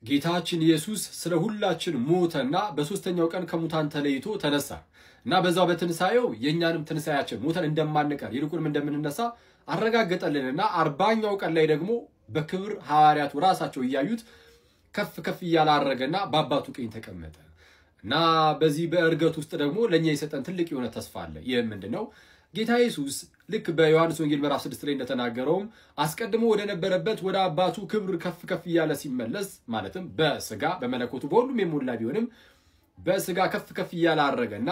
ጌታችን ኢየሱስ ስለ ሁላችን ሞተና በሶስተኛው ቀን ከሙታን ተለይቶ ተነሳ እና በዛው በትንሳኤው የኛንም ትንሳኤያችን ሞተን እንደማንቀር ይልቁንም እንደምንነሳ አረጋገጠልንና 40ኛው ቀን ላይ ደግሞ በክብር ሐዋርያቱ ራሳቸው እያዩት ከፍ ከፍ ያላረገና በአባቱ ቀኝ ተቀመጠ እና በዚህ በእርገት ውስጥ ደግሞ ለኛ የሰጠን ትልቅ የሆነ ተስፋ አለ። ይህ ምንድነው? ጌታ ኢየሱስ ልክ በዮሐንስ ወንጌል ምዕራፍ 6 ላይ እንደተናገረው አስቀድሞ ወደ ነበረበት ወደ አባቱ ክብር ከፍ ከፍ ያለ ሲመለስ ማለትም በስጋ በመለኮቱ በሁሉም የሞላ ቢሆንም በስጋ ከፍ ከፍ ያለ አረገና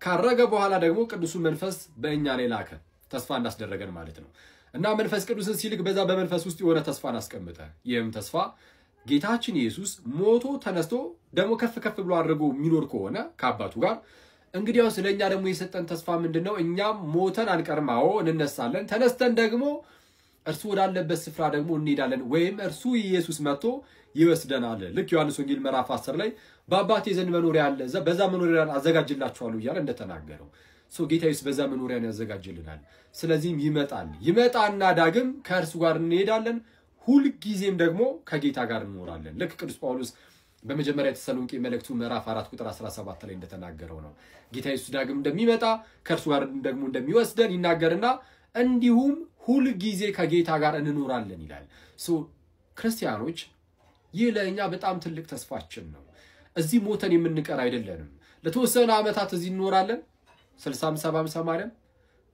ካረገ በኋላ ደግሞ ቅዱሱ መንፈስ በእኛ ላይ ላከ ተስፋ እንዳስደረገን ማለት ነው። እና መንፈስ ቅዱስን ሲልክ በዛ በመንፈስ ውስጥ የሆነ ተስፋን አስቀምጠ። ይህም ተስፋ ጌታችን ኢየሱስ ሞቶ ተነስቶ ደግሞ ከፍ ከፍ ብሎ አድርጎ የሚኖር ከሆነ ከአባቱ ጋር እንግዲያው ስለኛ ደግሞ የሰጠን ተስፋ ምንድነው? እኛም ሞተን አንቀርማው እንነሳለን ተነስተን ደግሞ እርሱ ወዳለበት ስፍራ ደግሞ እንሄዳለን ወይም እርሱ ኢየሱስ መጥቶ ይወስደናል። ልክ ዮሐንስ ወንጌል ምዕራፍ 10 ላይ በአባቴ ዘንድ መኖሪያ አለ በዛ መኖሪያን አዘጋጅላችኋለሁ እያለ እንደተናገረው ጌታ ኢየሱስ በዛ መኖሪያን ያዘጋጅልናል። ስለዚህም ይመጣና ዳግም ከእርሱ ጋር እንሄዳለን ሁሉ ጊዜም ደግሞ ከጌታ ጋር እንኖራለን። ልክ ቅዱስ ጳውሎስ በመጀመሪያ ተሰሎንቄ መልእክቱ ምዕራፍ 4 ቁጥር 17 ላይ እንደተናገረው ነው። ጌታ ኢየሱስ ዳግም እንደሚመጣ ከእርሱ ጋር ደግሞ እንደሚወስደን ይናገርና እንዲሁም ሁሉ ጊዜ ከጌታ ጋር እንኖራለን ይላል። ክርስቲያኖች ይህ ለኛ በጣም ትልቅ ተስፋችን ነው። እዚህ ሞተን የምንቀር አይደለንም። ለተወሰነ ዓመታት እዚህ እንኖራለን 60 70 80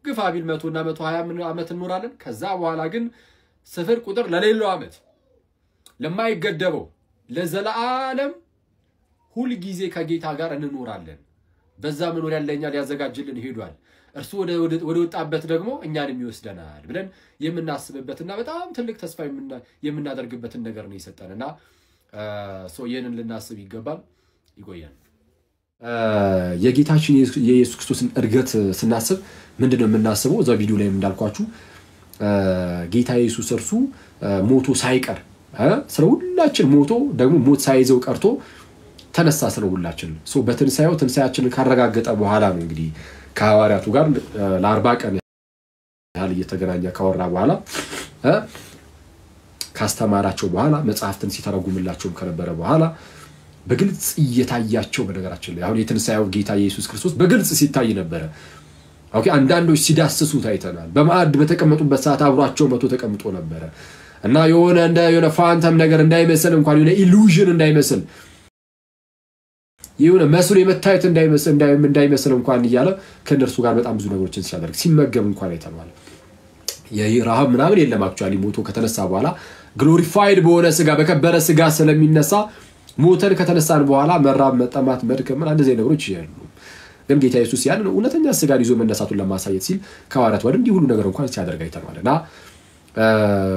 ግፋ ቢል 100 እና 120 ዓመት እንኖራለን። ከዛ በኋላ ግን ስፍር ቁጥር ለሌላው ዓመት ለማይገደበው ለዘላለም ሁሉ ጊዜ ከጌታ ጋር እንኖራለን። በዛ መኖር ያለኛ ሊያዘጋጅልን ሄዷል። እርሱ ወደ ወጣበት ደግሞ እኛንም ይወስደናል ብለን የምናስብበትና በጣም ትልቅ ተስፋ የምናደርግበትን ነገር ነው የሰጠንና ይህንን ልናስብ ይገባል። ይቆያል። የጌታችን የኢየሱስ ክርስቶስን እርገት ስናስብ ምንድነው የምናስበው? እዛ ቪዲዮ ላይ እንዳልኳችሁ ጌታ ኢየሱስ እርሱ ሞቶ ሳይቀር ስለ ሁላችን ሞቶ ደግሞ ሞት ሳይዘው ቀርቶ ተነሳ ስለ ሁላችን። በትንሳኤው ትንሳኤያችንን ካረጋገጠ በኋላ ነው እንግዲህ ከሐዋርያቱ ጋር ለ40 ቀን ያህል እየተገናኘ ካወራ በኋላ ካስተማራቸው በኋላ መጽሐፍትን ሲተረጉምላቸው ከነበረ በኋላ በግልጽ እየታያቸው በነገራችን ላይ አሁን የትንሳኤው ጌታ ኢየሱስ ክርስቶስ በግልጽ ሲታይ ነበር። አንዳንዶች ሲዳስሱ ታይተናል። በማዕድ በተቀመጡበት ሰዓት አብሯቸው መቶ ተቀምጦ ነበር እና የሆነ ፋንተም ነገር እንዳይመስል እንኳን የሆነ ኢሉዥን እንዳይመስል የሆነ መስሎ የመታየት እንዳይመስል እንኳን እያለ ከነርሱ ጋር በጣም ብዙ ነገሮችን ሲያደርግ ሲመገብ እንኳን አይተማል። የራሃብ ምናምን የለም። አክቹአሊ ሞቶ ከተነሳ በኋላ ግሎሪፋይድ በሆነ ስጋ በከበረ ስጋ ስለሚነሳ ሞተን ከተነሳን በኋላ መራብ መጠማት መድከም እንደዚህ ነገሮች ይያሉ። ግን ጌታ ኢየሱስ ያን እውነተኛ ስጋ ይዞ መነሳቱን ለማሳየት ሲል ከሐዋርያቱ ጋር እንዲህ ሁሉ ነገር እንኳን ሲያደርግ አይተማልና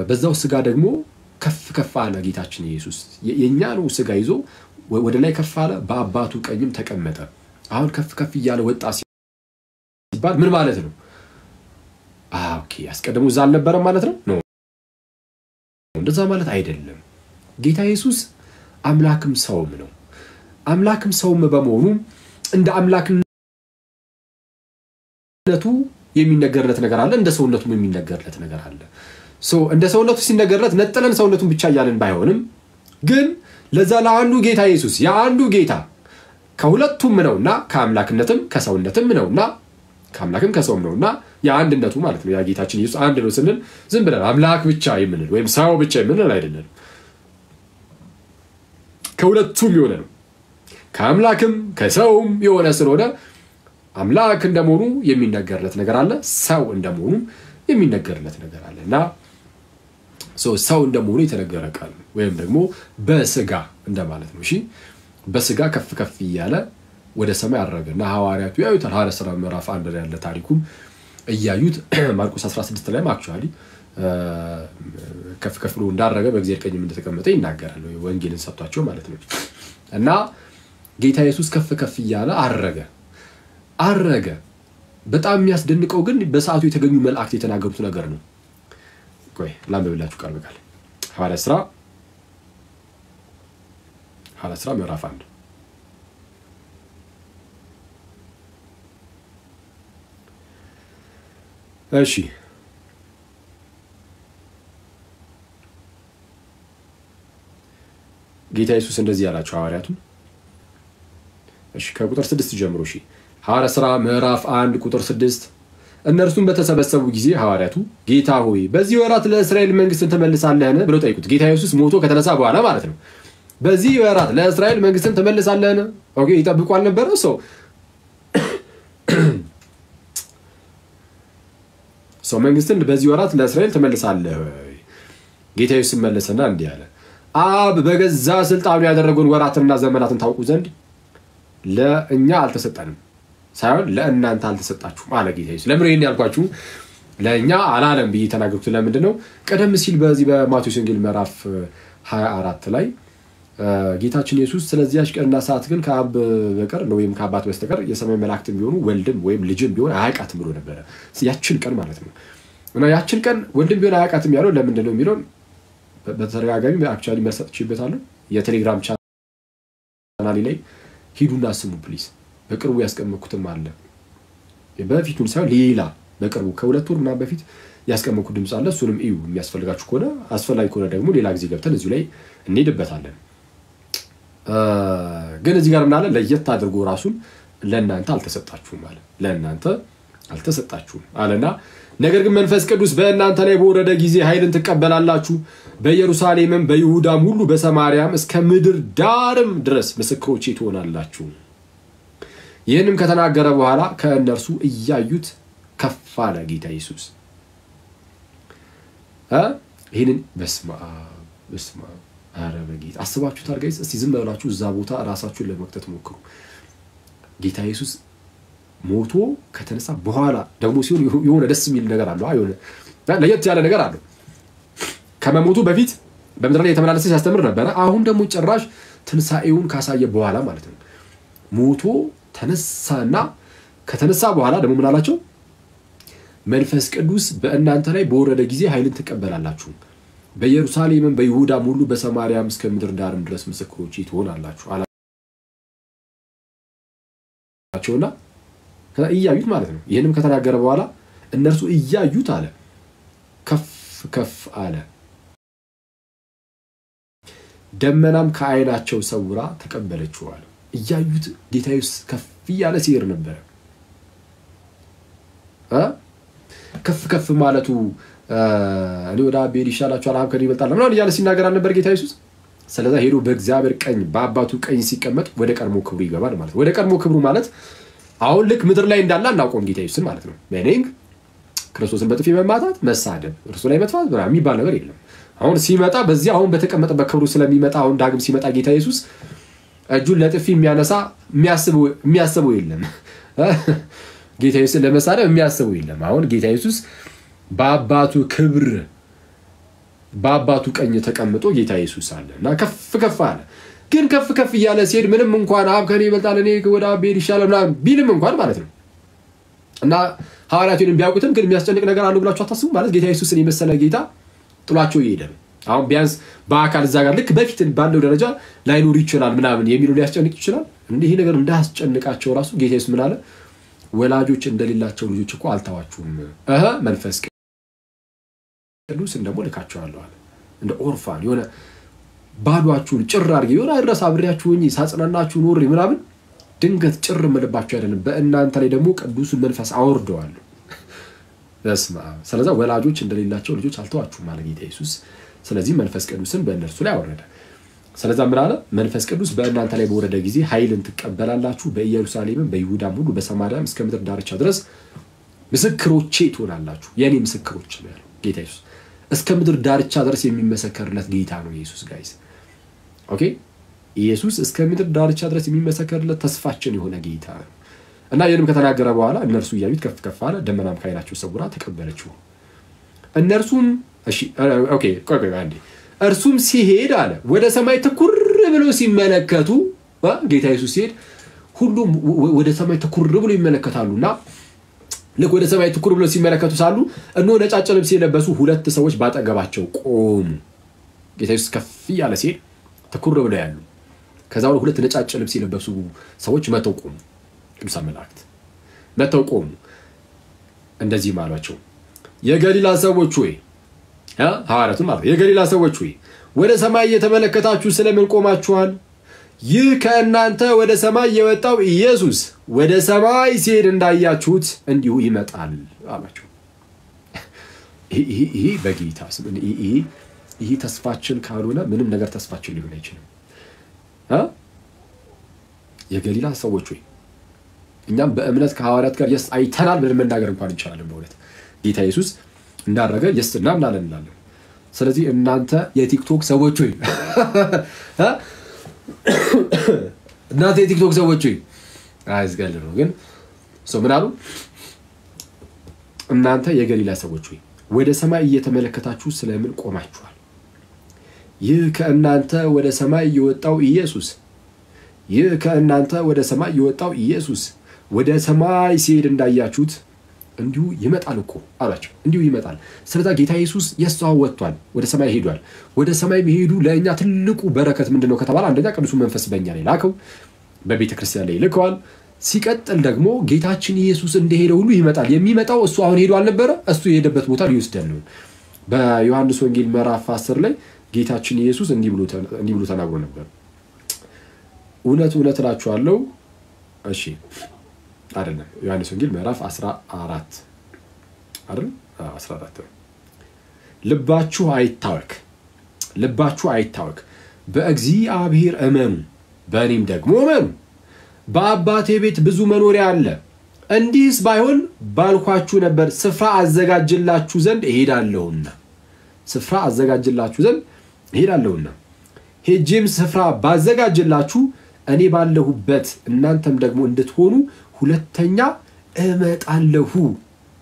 በዛው ስጋ ደግሞ ከፍ አለ ጌታችን ኢየሱስ የኛኑ ስጋ ይዞ ወደ ላይ ከፍ አለ በአባቱ ቀኝም ተቀመጠ። አሁን ከፍ ይያለ ወጣ ሲባል ምን ማለት ነው? አስቀድሞ እዛ አልነበረም ማለት ነው? እንደዛ ማለት አይደለም። ጌታ ኢየሱስ አምላክም ሰውም ነው። አምላክም ሰውም በመሆኑ እንደ አምላክነቱ የሚነገርለት ነገር አለ፣ እንደ ሰውነቱም የሚነገርለት ነገር አለ። እንደ ሰውነቱ ሲነገርለት ነጥለን ሰውነቱን ብቻ ያለን ባይሆንም ግን ለዛ ለአንዱ ጌታ ኢየሱስ ያንዱ ጌታ ከሁለቱም ነውና ከአምላክነትም ከሰውነትም ነውና ከአምላክም ከሰውም ነውና ያንድነቱ ማለት ነው። ያ ጌታችን ኢየሱስ አንድ ነው ስንል ዝም ብለን አምላክ ብቻ የምንል ወይም ሰው ብቻ የምንል አይደለም። ከሁለቱም የሆነ ነው። ከአምላክም ከሰውም የሆነ ስለሆነ አምላክ እንደመሆኑ የሚነገርለት ነገር አለ፣ ሰው እንደመሆኑ የሚነገርለት ነገር አለና ሰው እንደመሆኑ የተነገረ ቃል ወይም ደግሞ በስጋ እንደማለት ነው። እሺ በስጋ ከፍ ይያለ ወደ ሰማይ አረገና ሐዋርያቱ ያዩታል። ሐዋርያት ሥራ ምዕራፍ 1 ላይ ያለ ታሪኩም እያዩት ማርቆስ 16 ላይ ማክቹአሊ ከፍ ብሎ እንዳረገ በእግዚአብሔር ቀኝም እንደተቀመጠ ይናገራል። ወንጌልን ሰጥቷቸው ማለት ነው። እና ጌታ ኢየሱስ ከፍ ይያለ አረገ። በጣም የሚያስደንቀው ግን በሰዓቱ የተገኙ መላእክት የተናገሩት ነገር ነው። ላንብብላችሁ ቃል በቃል ሐዋርያት ሥራ ምዕራፍ 1 እሺ ጌታ ኢየሱስ እንደዚህ ያላቸው ሐዋርያቱ እሺ ከቁጥር 6 ጀምሮ እሺ ሐዋርያ ሥራ ምዕራፍ 1 ቁጥር 6 እነርሱም በተሰበሰቡ ጊዜ ሐዋርያቱ ጌታ ሆይ በዚህ ወራት ለእስራኤል መንግስትን ተመልሳለህን ብለው ጠይቁት። ጌታ ኢየሱስ ሞቶ ከተነሳ በኋላ ማለት ነው። በዚህ ወራት ለእስራኤል መንግስትን ተመልሳለህን? ኦኬ ይጠብቁ አልነበረ ሰው መንግስትን በዚህ ወራት ለእስራኤል ተመልሳለህ? ጌታ ኢየሱስ መለሰና እንዲህ አለ አብ በገዛ ስልጣኑ ያደረገውን ወራትና ዘመናትን ታውቁ ዘንድ ለእኛ አልተሰጠንም ሳይሆን ለእናንተ አልተሰጣችሁም አለ ጌታ ኢየሱስ። ለምን ይሄን ያልኳችሁ ለእኛ አላለም ብዬ ተናገርኩት። ለምንድነው? ቀደም ሲል በዚህ በማቴዎስ ወንጌል ምዕራፍ 24 ላይ ጌታችን ኢየሱስ ስለዚያች ቀንና ሰዓት ግን ከአብ በቀር ነው ወይም ከአባት በስተቀር የሰማይ መላእክትም ቢሆኑ ወልድም ወይም ልጅም ቢሆን አያውቃትም ብሎ ነበር። ያችን ቀን ማለት ነው። እና ያችን ቀን ወልድም ቢሆን አያውቃትም ያለው ለምንድነው የሚለው በተደጋጋሚ አክቹአሊ መሰጥችበታለሁ። የቴሌግራም ቻናሌ ላይ ሂዱና ስሙ ፕሊዝ። በቅርቡ ያስቀመጥኩትም አለ በፊቱን ሳይሆን ሌላ በቅርቡ ከሁለት ወር ምናምን በፊት ያስቀመጥኩት ድምጽ አለ። እሱንም እዩ የሚያስፈልጋችሁ ከሆነ አስፈላጊ ከሆነ ደግሞ ሌላ ጊዜ ገብተን እዚሁ ላይ እንሄድበታለን። ግን እዚህ ጋር ምናለ ለየት አድርጎ ራሱን ለእናንተ አልተሰጣችሁም አለ። ለእናንተ አልተሰጣችሁም አለና ነገር ግን መንፈስ ቅዱስ በእናንተ ላይ በወረደ ጊዜ ኃይልን ትቀበላላችሁ በኢየሩሳሌምም በይሁዳም ሁሉ በሰማርያም እስከ ምድር ዳርም ድረስ ምስክሮቼ ትሆናላችሁ። ይህንም ከተናገረ በኋላ ከእነርሱ እያዩት ከፍ አለ ጌታ ኢየሱስ። ይህንን በስመ አብ ኧረ በጌታ አስባችሁት አድርጋይስ እስቲ ዝም ብላችሁ እዛ ቦታ ራሳችሁን ለመክተት ሞክሩ። ጌታ ኢየሱስ ሞቶ ከተነሳ በኋላ ደግሞ ሲሆን የሆነ ደስ የሚል ነገር አለው። የሆነ ለየት ያለ ነገር አለው። ከመሞቱ በፊት በምድር ላይ የተመላለሰ ሲያስተምር ነበር። አሁን ደግሞ ጭራሽ ትንሳኤውን ካሳየ በኋላ ማለት ነው ሞቶ ተነሳና ከተነሳ በኋላ ደግሞ ምን አላቸው? መንፈስ ቅዱስ በእናንተ ላይ በወረደ ጊዜ ኃይልን ትቀበላላችሁ በኢየሩሳሌምም በይሁዳም ሁሉ በሰማርያም እስከ ምድር ዳርም ድረስ ምስክሮቼ ትሆናላችሁ አላቸውና እያዩት ማለት ነው። ይሄንም ከተናገረ በኋላ እነርሱ እያዩት አለ ከፍ ከፍ አለ ደመናም ከዓይናቸው ሰውራ ተቀበለችው አለ። እያዩት ጌታ ኢየሱስ ከፍ ያለ ሲር ነበር። ከፍ ከፍ ማለቱ እኔ ወደ አብ ይሻላችኋል አብ ከኔ ይበልጣል ምናምን እያለ ሲናገር ነበር ጌታ ኢየሱስ። ስለዚህ ሄዶ በእግዚአብሔር ቀኝ በአባቱ ቀኝ ሲቀመጥ ወደ ቀድሞ ክብሩ ይገባል ማለት ነው። ወደ ቀድሞ ክብሩ ማለት አሁን ልክ ምድር ላይ እንዳለ እናውቀው ጌታ ኢየሱስ ማለት ነው። በኔንግ ክርስቶስን በጥፊ መማታት መሳደብ እርሱ ላይ መጥፋት የሚባል ነገር የለም። አሁን ሲመጣ በዚህ አሁን በተቀመጠበት ክብሩ ስለሚመጣ አሁን ዳግም ሲመጣ ጌታ ኢየሱስ እጁን ለጥፊ የሚያነሳ የሚያስበው የለም። ጌታ ኢየሱስ ለመሳደብ የሚያስበው የለም። አሁን ጌታ ኢየሱስ በአባቱ ክብር በአባቱ ቀኝ ተቀምጦ ጌታ ኢየሱስ አለና ከፍ ከፍ አለ። ግን ከፍ ከፍ እያለ ሲሄድ ምንም እንኳን አብ ከኔ ይበልጣል እኔ ወደ አብ ይሻላል ምናምን ቢልም እንኳን ማለት ነው እና ሐዋርያቱን ቢያውቁትም ግን የሚያስጨንቅ ነገር አለው ብላችሁ አታስቡ። ማለት ጌታ ኢየሱስን የመሰለ ጌታ ጥሏቸው ይሄዳል። አሁን ቢያንስ በአካል እዛ ጋር ልክ በፊት ባለው ደረጃ ላይኖር ይችላል ምናምን የሚሉ ሊያስጨንቅ ይችላል። ይሄ ነገር እንዳያስጨንቃቸው ራሱ ጌታ ኢየሱስ ምን አለ? ወላጆች እንደሌላቸው ልጆች እኮ አልተዋችሁም መንፈስ ቅዱስ እንደሞ ልካቸዋለሁ አለ። እንደ ኦርፋን የሆነ ባዷችሁን ጭር አድርጌ የሆነ አድረስ አብሬያችሁኝ ሳጽናናችሁ ኖር ምናምን ድንገት ጭር መልባችሁ አይደለም በእናንተ ላይ ደግሞ ቅዱስን መንፈስ አወርደዋለሁ። በስመ አብ። ስለዚህ ወላጆች እንደሌላቸው ልጆች አልተዋችሁም ማለት ጌታ ኢየሱስ። ስለዚህ መንፈስ ቅዱስን በእነርሱ ላይ አወረደ። ስለዚህ ምን አለ? መንፈስ ቅዱስ በእናንተ ላይ በወረደ ጊዜ ኃይልን ትቀበላላችሁ በኢየሩሳሌምም በይሁዳም ሁሉ በሰማርያም እስከ ምድር ዳርቻ ድረስ ምስክሮቼ ትሆናላችሁ። የኔ ምስክሮች ነው ያለው ጌታ ኢየሱስ። እስከ ምድር ዳርቻ ድረስ የሚመሰከርለት ጌታ ነው ኢየሱስ ጋይስ። ኦኬ ኢየሱስ እስከ ምድር ዳርቻ ድረስ የሚመሰከርለት ተስፋችን የሆነ ጌታ ነው። እና ይሄንም ከተናገረ በኋላ እነርሱ እያዩት ከፍ ከፍ አለ ደመናም ከዓይናቸው ሰውራ ተቀበለችው። እነርሱም እሺ ኦኬ ቆይ አንዴ እርሱም ሲሄድ አለ ወደ ሰማይ ትኩር ብለው ሲመለከቱ ጌታ ኢየሱስ ሲሄድ ሁሉም ወደ ሰማይ ትኩር ብለው ይመለከታሉና ልክ ወደ ሰማይ ትኩር ብለው ሲመለከቱ ሳሉ እነሆ ነጫጭ ልብስ የለበሱ ሁለት ሰዎች ባጠገባቸው ቆሙ። ጌታ ኢየሱስ ከፍ ያለ ሲሄድ ትኩር ብለው ያሉ ከዛው ሁለት ነጫጭ ልብስ የለበሱ ሰዎች መተው ቆሙ። ቅዱሳን መላእክት መተው ቆሙ። እንደዚህ ማሏቸው የገሊላ ሰዎች ሆይ ሐዋርያቱን ማለት የገሊላ ሰዎች ሆይ ወደ ሰማይ እየተመለከታችሁ ስለምን ቆማችኋል? ይህ ከእናንተ ወደ ሰማይ የወጣው ኢየሱስ ወደ ሰማይ ሲሄድ እንዳያችሁት እንዲሁ ይመጣል አላቸው። ይሄ በጌታ ስም ይሄ ተስፋችን ካልሆነ ምንም ነገር ተስፋችን ሊሆን አይችልም። የገሊላ ሰዎች ሆይ እኛም በእምነት ከሐዋርያት ጋር አይተናል ብለን መናገር እንኳን እንችላለን። በእውነት ጌታ ኢየሱስ እንዳደረገ እናምናለን እንላለን። ስለዚህ እናንተ የቲክቶክ ሰዎች ሆይ እናንተ የቲክቶክ ሰዎች ሆይ አይዝጋል ነው ግን ምን አሉ? እናንተ የገሊላ ሰዎች ሆይ ወደ ሰማይ እየተመለከታችሁ ስለምን ቆማችኋል? ይህ ከእናንተ ወደ ሰማይ የወጣው ኢየሱስ ወደ ሰማይ ሲሄድ እንዳያችሁት እንዲሁ ይመጣል እኮ አላቸው። እንዲሁ ይመጣል። ስለዚህ ጌታ ኢየሱስ የሷው ወጥቷል፣ ወደ ሰማይ ሄዷል። ወደ ሰማይ መሄዱ ለእኛ ትልቁ በረከት ምንድነው ከተባለ አንደኛ ቅዱሱ መንፈስ በእኛ ላይ ላከው፣ በቤተ ክርስቲያን ላይ ልከዋል። ሲቀጥል ደግሞ ጌታችን ኢየሱስ እንደሄደ ሁሉ ይመጣል። የሚመጣው እሱ አሁን ሄዶ አልነበረ? እሱ የሄደበት ቦታ ሊወስደን ነው። በዮሐንስ ወንጌል ምዕራፍ 10 ላይ ጌታችን ኢየሱስ እንዲህ ብሎ ተናግሮ ነበር። እውነት እውነት እላችኋለሁ እሺ አይደለም ዮሐንስ ወንጌል ምዕራፍ 14 አይደል 14 ልባችሁ አይታወክ በእግዚአብሔር እመኑ በእኔም ደግሞ እመኑ። በአባቴ ቤት ብዙ መኖሪያ አለ። እንዲህስ ባይሆን ባልኳችሁ ነበር። ስፍራ አዘጋጅላችሁ ዘንድ እሄዳለሁና ሄጄም ስፍራ ባዘጋጅላችሁ እኔ ባለሁበት እናንተም ደግሞ እንድትሆኑ ሁለተኛ እመጣለሁ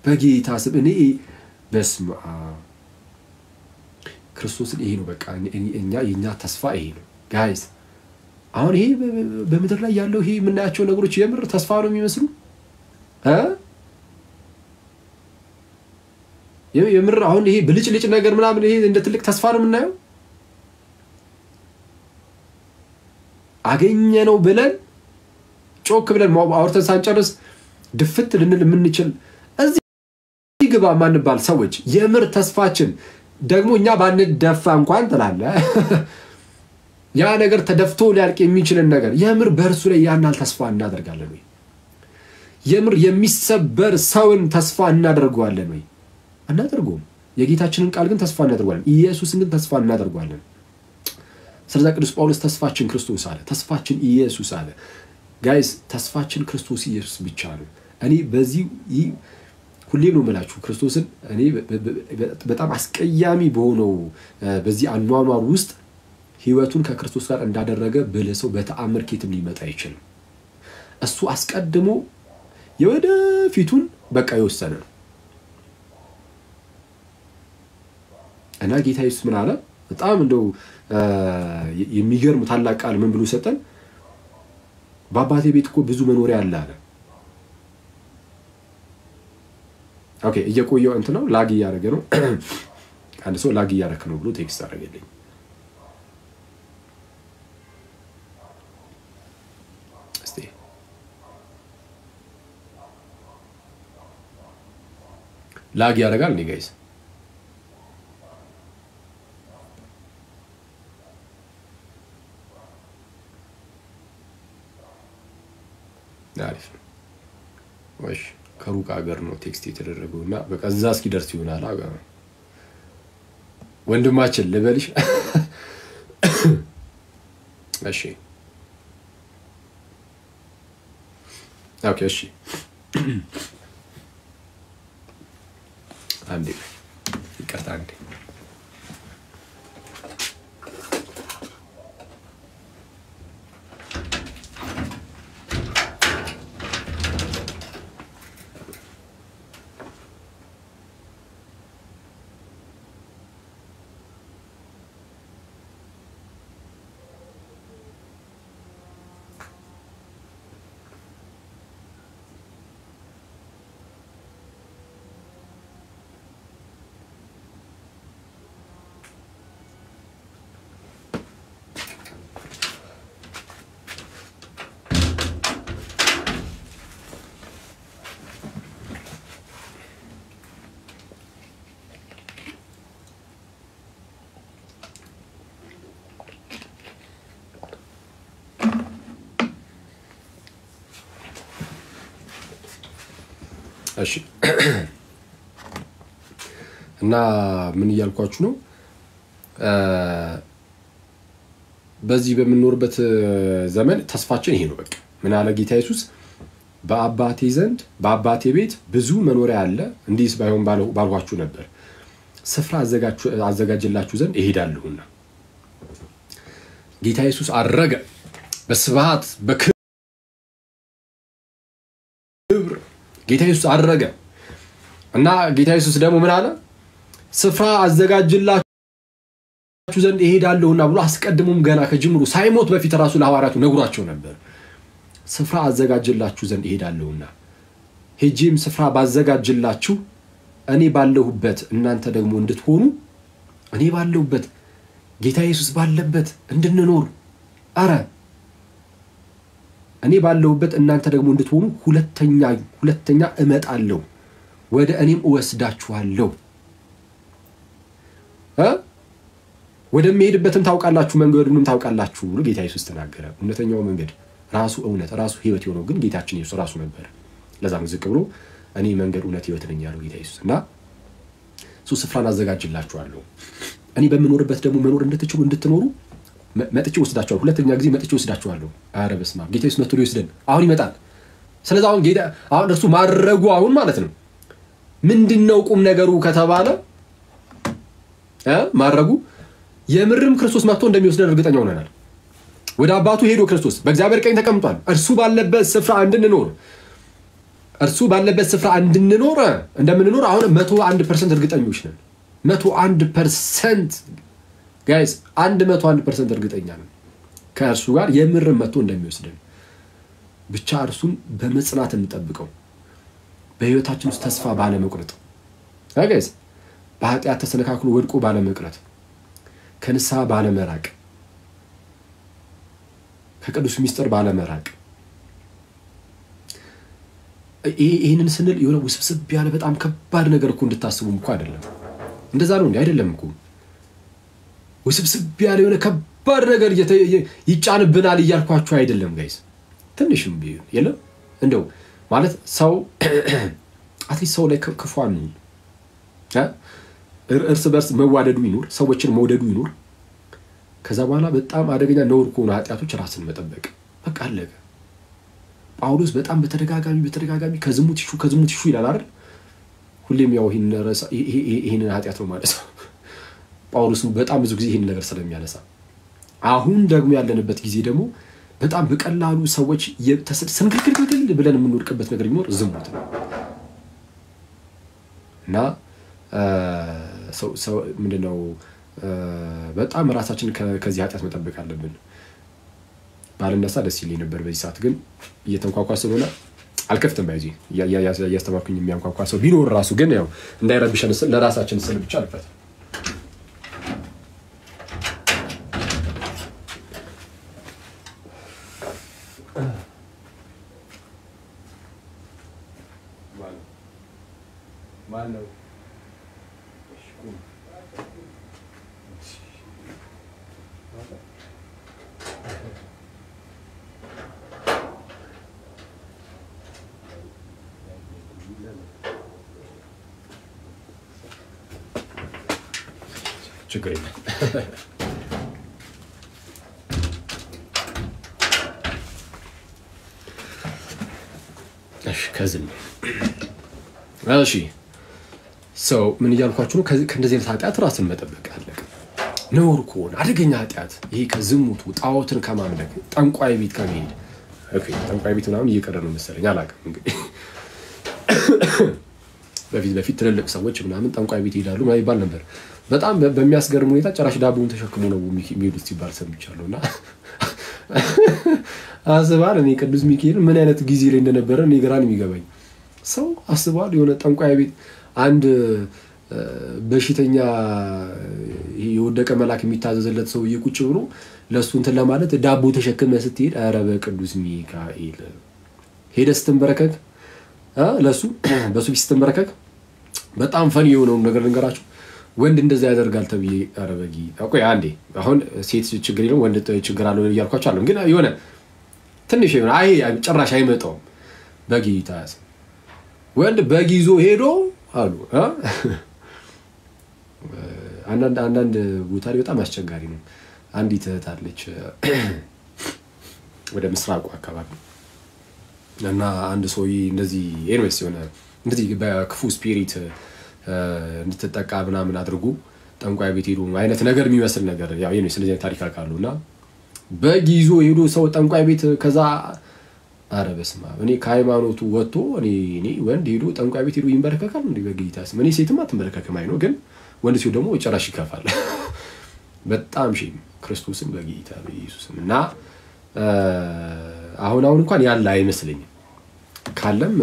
በጌታ ስም። እኔ በስመ አብ ክርስቶስን ይሄ ነው በቃ የኛ ተስፋ ይሄ ነው ጋይስ። አሁን ይሄ በመድር ላይ ያለው ይሄ የምናያቸው ነገሮች የምር ተስፋ ነው የሚመስሉ የምር አሁን ይሄ ብልጭልጭ ነገር ምናምን ይሄ እንደ ትልቅ ተስፋ ነው የምናየው። አገኘነው ብለን ጮክ ብለን አውርተን ሳንጨርስ ድፍት ልንል የምንችል እዚህ ግባ ማንባል ሰዎች የምር ተስፋችን ደግሞ እኛ ባንደፋ እንኳን ተላለ ያ ነገር ተደፍቶ ሊያልቅ የሚችልን ነገር የምር በእርሱ ላይ ያናል ተስፋ እናደርጋለን ወይ? የምር የሚሰበር ሰውን ተስፋ እናደርጋለን ወይ? አናደርገውም። የጌታችንን ቃል ግን ተስፋ እናደርጋለን። ኢየሱስን ግን ተስፋ እናደርጋለን። ስለዚህ ቅዱስ ጳውሎስ ተስፋችን ክርስቶስ አለ፣ ተስፋችን ኢየሱስ አለ። ጋይስ ተስፋችን ክርስቶስ ኢየሱስ ብቻ ነው። እኔ በዚህ ሁሌ ነው የምላችሁ ክርስቶስን እኔ በጣም አስቀያሚ በሆነው በዚህ አኗኗር ውስጥ ህይወቱን ከክርስቶስ ጋር እንዳደረገ በለሰው በተአምር ከየትም ሊመጣ አይችልም። እሱ አስቀድሞ የወደፊቱን በቃ የወሰነ ነው እና ጌታ ኢየሱስ ምን አለ? በጣም እንደው የሚገርም ታላቅ ቃል ምን ብሎ ሰጠን? በአባቴ ቤት እኮ ብዙ መኖሪያ አለ አለ። ኦኬ እየቆየው ነው ላግ እያደረገ ነው። አንድ ሰው ላግ እያደረክ ነው ብሎ ቴክስት አደረገልኝ። እስቲ ላግ ያደርጋል እንዴ ጋይስ? አሪፍ ወሽ ከሩቅ ሀገር ነው ቴክስት የተደረገውና በቃ እዛ እስኪ ደርስ ይሆናል አገር ወንድማችን ልበልሽ። እሺ ኦኬ እሺ አንዴ ይቅርታ አንዴ እሺ እና ምን እያልኳችሁ ነው በዚህ በመኖርበት ዘመን ተስፋችን ይሄ ነው በቃ ምን አለ ጌታ ኢየሱስ በአባቴ ዘንድ በአባቴ ቤት ብዙ መኖሪያ አለ እንዲስ ባይሆን ባልኋችሁ ነበር ስፍራ አዘጋጅላችሁ ዘንድ እሄዳለሁና ጌታ ኢየሱስ አረገ በስብሐት በክብር ጌታ ኢየሱስ አረገ እና ጌታ ኢየሱስ ደግሞ ምን አለ ስፍራ አዘጋጅላችሁ ዘንድ እሄዳለሁና ብሎ አስቀድሞም ገና ከጅምሩ ሳይሞት በፊት ራሱ ለሐዋርያቱ ነግሯቸው ነበር ስፍራ አዘጋጅላችሁ ዘንድ እሄዳለሁና ሄጄም ስፍራ ባዘጋጅላችሁ እኔ ባለሁበት እናንተ ደግሞ እንድትሆኑ እኔ ባለሁበት ጌታ ኢየሱስ ባለበት እንድንኖር አረ እኔ ባለሁበት እናንተ ደግሞ እንድትሆኑ ሁለተኛ እመጣለሁ ወደ እኔም እወስዳችኋለሁ ወደሚሄድበትም ታውቃላችሁ መንገዱንም ታውቃላችሁ ብሎ ጌታ ኢየሱስ ተናገረ እውነተኛው መንገድ ራሱ እውነት ራሱ ህይወት የሆነው ግን ጌታችን ኢየሱስ ራሱ ነበር ለዛም ዝቅ ብሎ እኔ መንገድ እውነት ህይወት ነኝ ያለው ጌታ ኢየሱስ እና ስፍራን አዘጋጅላችኋለሁ እኔ በመኖርበት ደግሞ መኖር እንድትችሉ እንድትኖሩ መጥቼ ወስዳችኋለሁ ሁለተኛ ጊዜ መጥቼ ወስዳችኋለሁ አረ በስመ አብ ጌታ ኢየሱስ መጥቶ ሊወስደን አሁን ይመጣል ስለዚህ አሁን ጌታ አሁን እርሱ ማረጉ አሁን ማለት ነው ምንድነው ቁም ነገሩ ከተባለ ማረጉ የምርም ክርስቶስ መጥቶ እንደሚወስደን እርግጠኛ ሆነናል ወደ አባቱ ሄዶ ክርስቶስ በእግዚአብሔር ቀኝ ተቀምጧል እርሱ ባለበት ስፍራ እንድንኖር እንደምንኖር አሁን 101% እርግጠኞች ነን 101% ጋይስ 101% እርግጠኛ ነን ከእርሱ ጋር የምርም መጥቶ እንደሚወስደን ብቻ እርሱን በመጽናት እንጠብቀው በህይወታችን ውስጥ ተስፋ ባለ መቁረጥ ጋይስ በኃጢአት ተሰነካክሎ ወድቆ ባለ መቅረት ከንስሐ ባለ መራቅ ከቅዱስ ሚስጥር ባለ መራቅ ይሄንን ስንል የሆነ ውስብስብ ያለ በጣም ከባድ ነገር እኮ እንድታስቡም እኮ አይደለም እንደዛ ነው እንዴ አይደለም እኮ ውስብስብ ያለ የሆነ ከባድ ነገር ይጫንብናል እያልኳችሁ አይደለም ጋይስ ትንሽም ቢሆን የለም እንደው ማለት ሰው አትሊስት ሰው ላይ ክፉን እርስ በርስ መዋደዱ ይኖር ሰዎችን መውደዱ ይኖር ከዛ በኋላ በጣም አደገኛ ነውር ከሆነ ኃጢያቶች ራስን መጠበቅ በቃ አለቀ ጳውሎስ በጣም በተደጋጋሚ ከዝሙት ይሹ ይላል አይደል ሁሌም ያው ይሄንን ኃጢያት ነው ማለት ነው ጳውሎስ በጣም ብዙ ጊዜ ይሄን ነገር ስለሚያነሳ አሁን ደግሞ ያለንበት ጊዜ ደግሞ በጣም በቀላሉ ሰዎች ስንክልክል ብለን የምንወድቅበት ነገር ቢኖር ዝሙት ነው እና ሰው ምንድነው በጣም ራሳችን ከዚህ ኃጢያት መጠበቅ አለብን ባልነሳ ደስ ይለኝ ነበር በዚህ ሰዓት ግን እየተንኳኳ ስለሆነ አልከፍተም ባይዚ ያስተማርኩኝ የሚያንኳኳ ሰው ቢኖር ራሱ ግን ያው እንዳይረብሽን ለራሳችን ስል ብቻ አልፈት ማነው ችግር የለም እሺ ከዝም እሺ ሰው ምን እያልኳችሁ ነው ከእንደዚህ አይነት ኃጢያት ራስን መጠበቅ አለቀ ነውር ከሆነ አደገኛ ኃጢያት ይሄ ከዝሙቱ ጣዖትን ከማምለክ ጠንቋይ ቤት ከመሄድ ኦኬ ጠንቋይ ቤት ምናምን እየቀረ ነው መሰለኝ አላውቅም እንግዲህ በፊት ትልልቅ ሰዎች ምናምን ጠንቋይ ቤት ይሄዳሉ ማለት ይባል ነበር በጣም በሚያስገርም ሁኔታ ጭራሽ ዳቦውን ተሸክሞ ነው የሚሄዱት ሲባል ሰምቻለሁና አስባል እኔ ቅዱስ ሚካኤል ምን አይነት ጊዜ ላይ እንደነበረ እኔ ግራን የሚገባኝ ሰው አስባል የሆነ ጠንቋይ ቤት አንድ በሽተኛ የወደቀ መልአክ የሚታዘዝለት ሰው ይቁጭ ብሎ ለሱ እንትን ለማለት ዳቦ ተሸክመ ስትሄድ አረ በቅዱስ ሚካኤል ሄደስ ተንበረከክ ለሱ በሱ ቢስተንበረከክ በጣም ፈኒ የሆነው ነገር ልንገራችሁ ወንድ እንደዛ ያደርጋል ተብዬ አረ በጊ አቆይ አንዴ አሁን ሴት ችግር የለም ወንድ ችግር አለው ያልኳችሁ አለም ግን የሆነ ትንሽ የሆነ አይ ጭራሽ አይመጣውም በጊታስ ወንድ በጊዞ ሄዶ አሉ አንዳንድ ቦታ ላይ በጣም አስቸጋሪ ነው አንዲት እህት አለች ወደ ምስራቁ አካባቢ እና አንድ ሰውዬ እንደዚህ ኤንዌስ የሆነ እንደዚህ በክፉ ስፒሪት እንድትጠቃ ምናምን አድርጉ ጠንቋይ ቤት ሄዱ አይነት ነገር የሚመስል ነገር ያው ኤንዌስ እንደዚህ ታሪክ አካሉና በጊዞ ሄዶ ሰው ጠንቋይ ቤት ከዛ አረበስማ እኔ ከሃይማኖቱ ወጥቶ እኔ ወንድ ሄዶ ጠንቋይ ቤት ሄዶ ይንበረከካል እንዴ በጌታስ እኔ ሴትም አትንበረከከም አይኖ ግን ወንድ ሲው ደግሞ ጭራሽ ይከፋል በጣም ሺ ክርስቶስን በጌታ በኢየሱስም እና አሁን እንኳን ያለ አይመስልኝም ካለም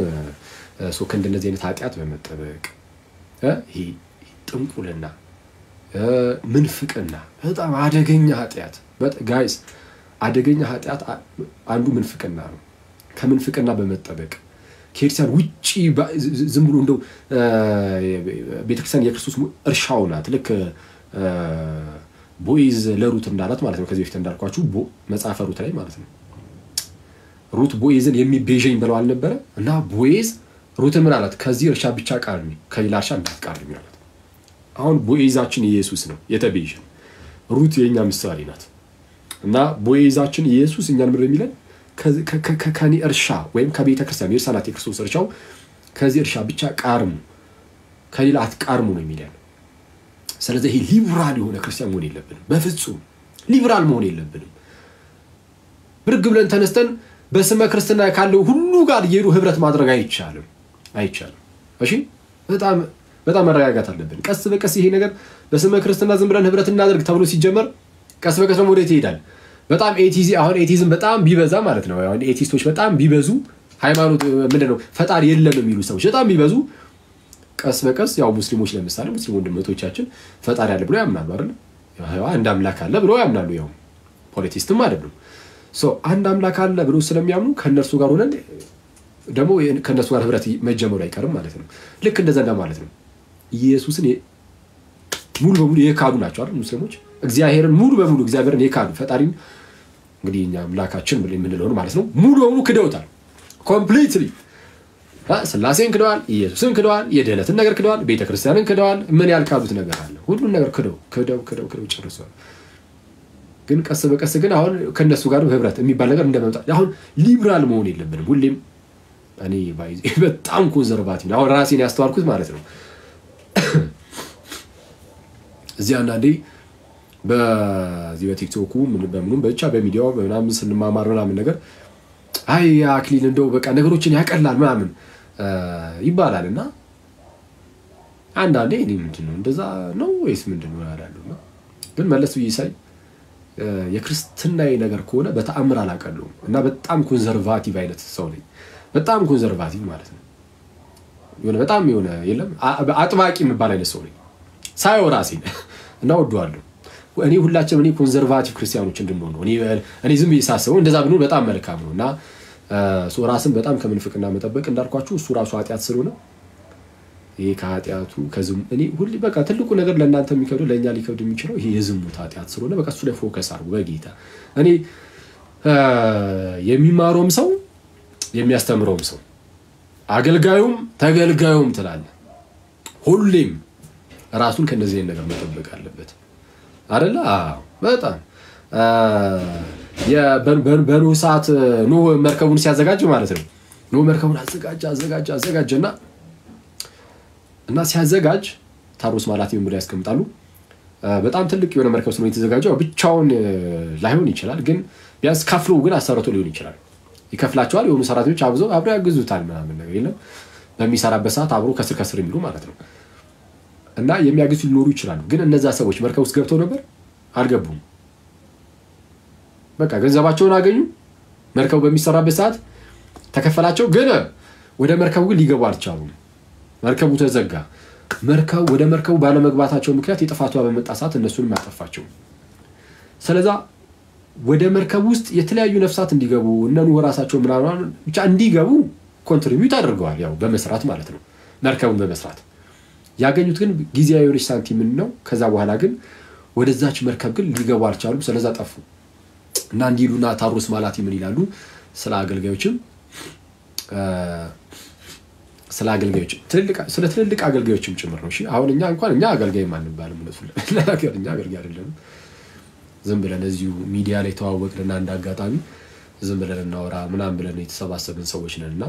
ሶ ከእንደዚህ አይነት ኃጢያት በመጠበቅ ይሄ ጥንቁልና ምንፍቅና በጣም አደገኛ ኃጢያት ጋይስ አደገኛ ኃጢያት አንዱ ምንፍቅና ነው ከምንፍቅና በመጠበቅ ከክርስቲያን ውጪ ዝም ብሎ እንደው ቤተክርስቲያን የክርስቶስ እርሻው ናት ልክ ቦይዝ ለሩት እንዳላት ማለት ነው ከዚህ በፊት እንዳልኳችሁ መጽሐፈ ሩት ላይ ማለት ነው ሩት ቦይዝን የሚቤዠኝ ብለው አልነበረ እና ቦይዝ ሩትን ምን አላት ከዚህ እርሻ ብቻ ቃርሚ ከሌላ እርሻ እንዳትቃርሚ አላት አሁን ቦይዛችን ኢየሱስ ነው የተቤዠን ሩት የኛ ምሳሌ ናት እና ቦይዛችን ኢየሱስ እኛን ምድር የሚለን ከካኒ እርሻ ወይም ከቤተ ክርስቲያን የርሳናት የክርስቶስ እርሻው ከዚህ እርሻ ብቻ ቃርሙ ከሌላ አትቃርሙ ነው የሚለን ስለዚህ ይሄ ሊብራል የሆነ ክርስቲያን መሆን የለብንም በፍጹም ሊብራል መሆን የለብንም ብርግ ብለን ተነስተን በስመ ክርስትና ካለው ሁሉ ጋር የሩ ህብረት ማድረግ አይቻልም እሺ በጣም መረጋጋት አለብን ቀስ በቀስ ይሄ ነገር በስመ ክርስትና ዝም ብለን ህብረት እናደርግ ተብሎ ሲጀመር ቀስ በቀስ ነው ወደ ይሄዳል በጣም ኤቲዝም በጣም ቢበዛ ማለት ነው አሁን ኤቲስቶች በጣም ቢበዙ ሃይማኖት ምንድነው ፈጣሪ የለም የሚሉ ሰዎች በጣም ቢበዙ ቀስ በቀስ ያው ሙስሊሞች ለምሳሌ ሙስሊም ወንድሞቻችን ፈጣሪ አለ ብለው ያምናሉ አይደል ያው አንድ አምላክ አለ ብለው ያምናሉ ያው ፖለቲስትም አይደሉም ሶ አንድ አምላክ አለ ብለው ስለሚያምኑ ከነርሱ ጋር ሆነን ደግሞ ከነሱ ጋር ህብረት መጀመሩ አይቀርም ማለት ነው ልክ እንደዛ ማለት ነው ኢየሱስን ሙሉ በሙሉ የካዱ ናቸው አይደል ሙስሊሞች እግዚአብሔርን ሙሉ በሙሉ እግዚአብሔርን የካዱ ፈጣሪን እንግዲህ እኛ አምላካችን ብለን የምንለው ማለት ነው ሙሉ በሙሉ ክደውታል ኮምፕሊትሊ ስላሴን ክደዋል ኢየሱስን ክደዋል የደህነትን ነገር ክደዋል ቤተክርስቲያንን ክደዋል ምን ያልካዱት ነገር አለ ሁሉን ነገር ክደው ጨርሰዋል ግን ቀስ በቀስ ግን አሁን ከነሱ ጋር ህብረት የሚባል ነገር እንደመጣ አሁን ሊብራል መሆን የለብንም ሁሌም እኔ ባይዚ በጣም ኮንሰርቫቲቭ ነው አሁን ራሴን ያስተዋልኩት ማለት ነው እዚህ አንዳንዴ በዚህ በቲክቶኩ ምን በምኑም ብቻ በሚዲያው በምናምን ስንማማር ምናምን ነገር አይ አክሊል እንደው በቃ ነገሮችን ያቀላል ምናምን ይባላልና አንዳንዴ እኔ ምንድነው እንደዛ ነው ወይስ ምንድነው ያላሉና ግን መለስ ይሳይ የክርስትናዬ ነገር ከሆነ በተአምር አላቀለውም እና በጣም ኮንሰርቫቲቭ አይነት ሰው ነኝ በጣም ኮንሰርቫቲቭ ማለት ነው በጣም የሆነ የለም አጥባቂ የሚባል አይነት ሰው ነኝ ሳይው ራሴን እና ወደዋለሁ እኔ ሁላችንም እኔ ኮንሰርቫቲቭ ክርስቲያኖች እንድንሆን ነው እኔ ዝም ይሳሰው እንደዛ ብንሆን በጣም መልካም ነውና ሶ ራስን በጣም ከምንፍቅና መጠበቅ እንዳልኳችሁ እሱ ራሱ ኃጢያት ስለሆነ ይሄ ከኃጢያቱ ከዝም እኔ ሁሉ በቃ ትልቁ ነገር ለእናንተ የሚከብዱ ለኛ ሊከብድ የሚችለው ይሄ የዝሙት ኃጢያት ስለሆነ በቃ እሱ ላይ ፎከስ አድርጉ በጌታ እኔ የሚማረውም ሰው የሚያስተምረውም ሰው አገልጋዩም ተገልጋዩም ትላለ ሁሌም ራሱን ከነዚህ ነገር መጠበቅ አለበት አይደለ በጣም የበኖህ ሰዓት ኖህ መርከቡን ሲያዘጋጅ ማለት ነው ኖህ መርከቡን አዘጋጀና እና ሲያዘጋጅ ታሮስ ማለት ይምር ያስቀምጣሉ በጣም ትልቅ የሆነ መርከብ ስለሆነ የተዘጋጀው ብቻውን ላይሆን ይችላል ግን ቢያንስ ከፍሎ ግን አሰራቶ ሊሆን ይችላል ይከፍላቸዋል የሆኑ ሰራተኞች አብረው ያግዙታል ምናምን ነገር የለም በሚሰራበት ሰዓት አብሮ ከስር የሚሉ ማለት ነው እና የሚያግዙ ሊኖሩ ይችላሉ ግን እነዛ ሰዎች መርከብ ውስጥ ገብተው ነበር አልገቡም በቃ ገንዘባቸውን አገኙ መርከቡ በሚሰራበት ሰዓት ተከፈላቸው ግን ወደ መርከቡ ግን ሊገቡ አልቻሉም መርከቡ ተዘጋ ወደ መርከቡ ባለመግባታቸው ምክንያት የጥፋቷ በመጣ ሰዓት እነሱንም ያጠፋቸው ስለዚህ ወደ መርከቡ ውስጥ የተለያዩ ነፍሳት እንዲገቡ እነኑ ራሳቸው ምናምን ብቻ እንዲገቡ ኮንትሪቢዩት አድርገዋል ያው በመስራት ማለት ነው መርከቡን በመስራት ያገኙት ግን ጊዜያዊ የሆነች ሳንቲም ነው ከዛ በኋላ ግን ወደዛች መርከብ ግን ሊገቡ አልቻሉም ስለዚህ ጠፉ እና እንዲሉና ታሮስ ማለት ምን ይላሉ ስለ አገልጋዮችም ስለ አገልጋዮች ስለ ትልልቅ አገልጋዮችም ጭምር ነው። እሺ አሁን እኛ አገልጋይ ማንን ባል ነገር እኛ አገልጋይ አይደለም። ዝም ብለን እዚሁ ሚዲያ ላይ ተዋወቅንና እንዳጋጣሚ ዝም ብለን እናወራ ምናምን ብለን የተሰባሰብን ሰዎች ነንና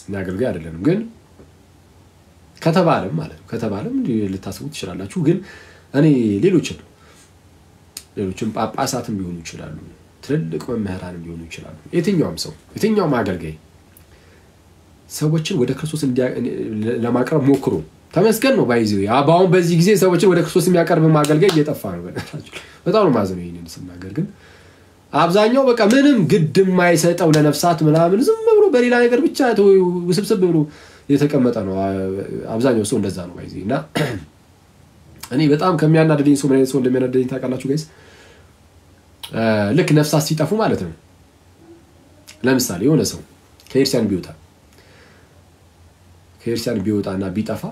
እኛ አገልጋይ አይደለንም። ግን ከተባለም ልታስቡት ትችላላችሁ። ግን እኔ ሌሎችም ጳጳሳትም ሊሆኑ ይችላሉ፣ ትልልቅ መምህራንም ሊሆኑ ይችላሉ። የትኛውም አገልጋይ ሰዎችን ወደ ክርስቶስ ለማቅረብ ሞክሩ። ተመስገን ነው ባይዘው አባውን በዚህ ጊዜ ሰዎችን ወደ ክርስቶስ የሚያቀርብ ማገልገል እየጠፋ ነው። በጣም ነው ማዘነው ይሄንን ስናገር። ግን አብዛኛው በቃ ምንም ግድ የማይሰጠው ለነፍሳት ምናምን ዝም ብሎ በሌላ ነገር ብቻ ውስብስብ ብሎ የተቀመጠ ነው አብዛኛው ሰው እንደዛ ነው ባይዘው። እና እኔ በጣም ከሚያናደደኝ ሰው ማለት ሰው እንደሚያናደደኝ ታውቃላችሁ ጋይስ? ልክ ነፍሳት ሲጠፉ ማለት ነው። ለምሳሌ የሆነ ሰው ከኤርሲያን ቢወጣና ቢጠፋ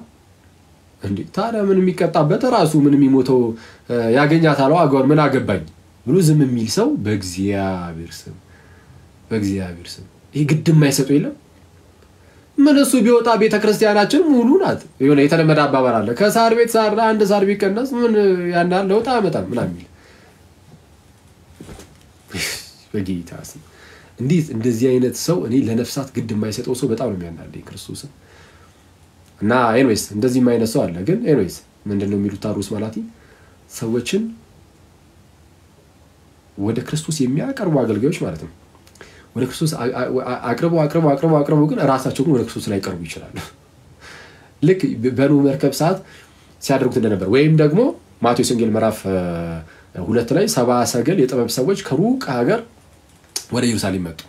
እንዴ ታዲያ ምን የሚቀጣበት ራሱ ምን የሚሞተው ያገኛታል አገር ምን አገባኝ ብሎ ዝም የሚል ሰው በእግዚአብሔር ስም ይሄ ግድ የማይሰጠው የለም። ምን እሱ ቢወጣ ቤተክርስቲያናችን ሙሉ ናት። የሆነ የተለመደ አባባል አለ፣ ከሳር ቤት ሳር አንድ ሳር ቢቀነስ ምን ያናል ለውጥ አመጣም ምናምን የሚል በጌታ ስም። እንደዚህ አይነት ሰው እኔ ለነፍሳት ግድ የማይሰጠው ሰው በጣም ነው የሚያናደኝ ክርስቶስን። እና ኤኒዌይስ እንደዚህ የማይነት ሰው አለ። ግን ኤኒዌይስ ምንድነው የሚሉት ታሩስ ማላቲ ሰዎችን ወደ ክርስቶስ የሚያቀርቡ አገልጋዮች ማለት ነው። ወደ ክርስቶስ አቅርበው ግን ራሳቸው ግን ወደ ክርስቶስ ላይ ቀርቡ ይችላሉ። ልክ በኖህ መርከብ ሰዓት ሲያደርጉት እንደነበር ወይም ደግሞ ማቴዎስ ወንጌል ምዕራፍ 2 ላይ 70 ሰገል የጥበብ ሰዎች ከሩቅ ሀገር ወደ ኢየሩሳሌም መጡ።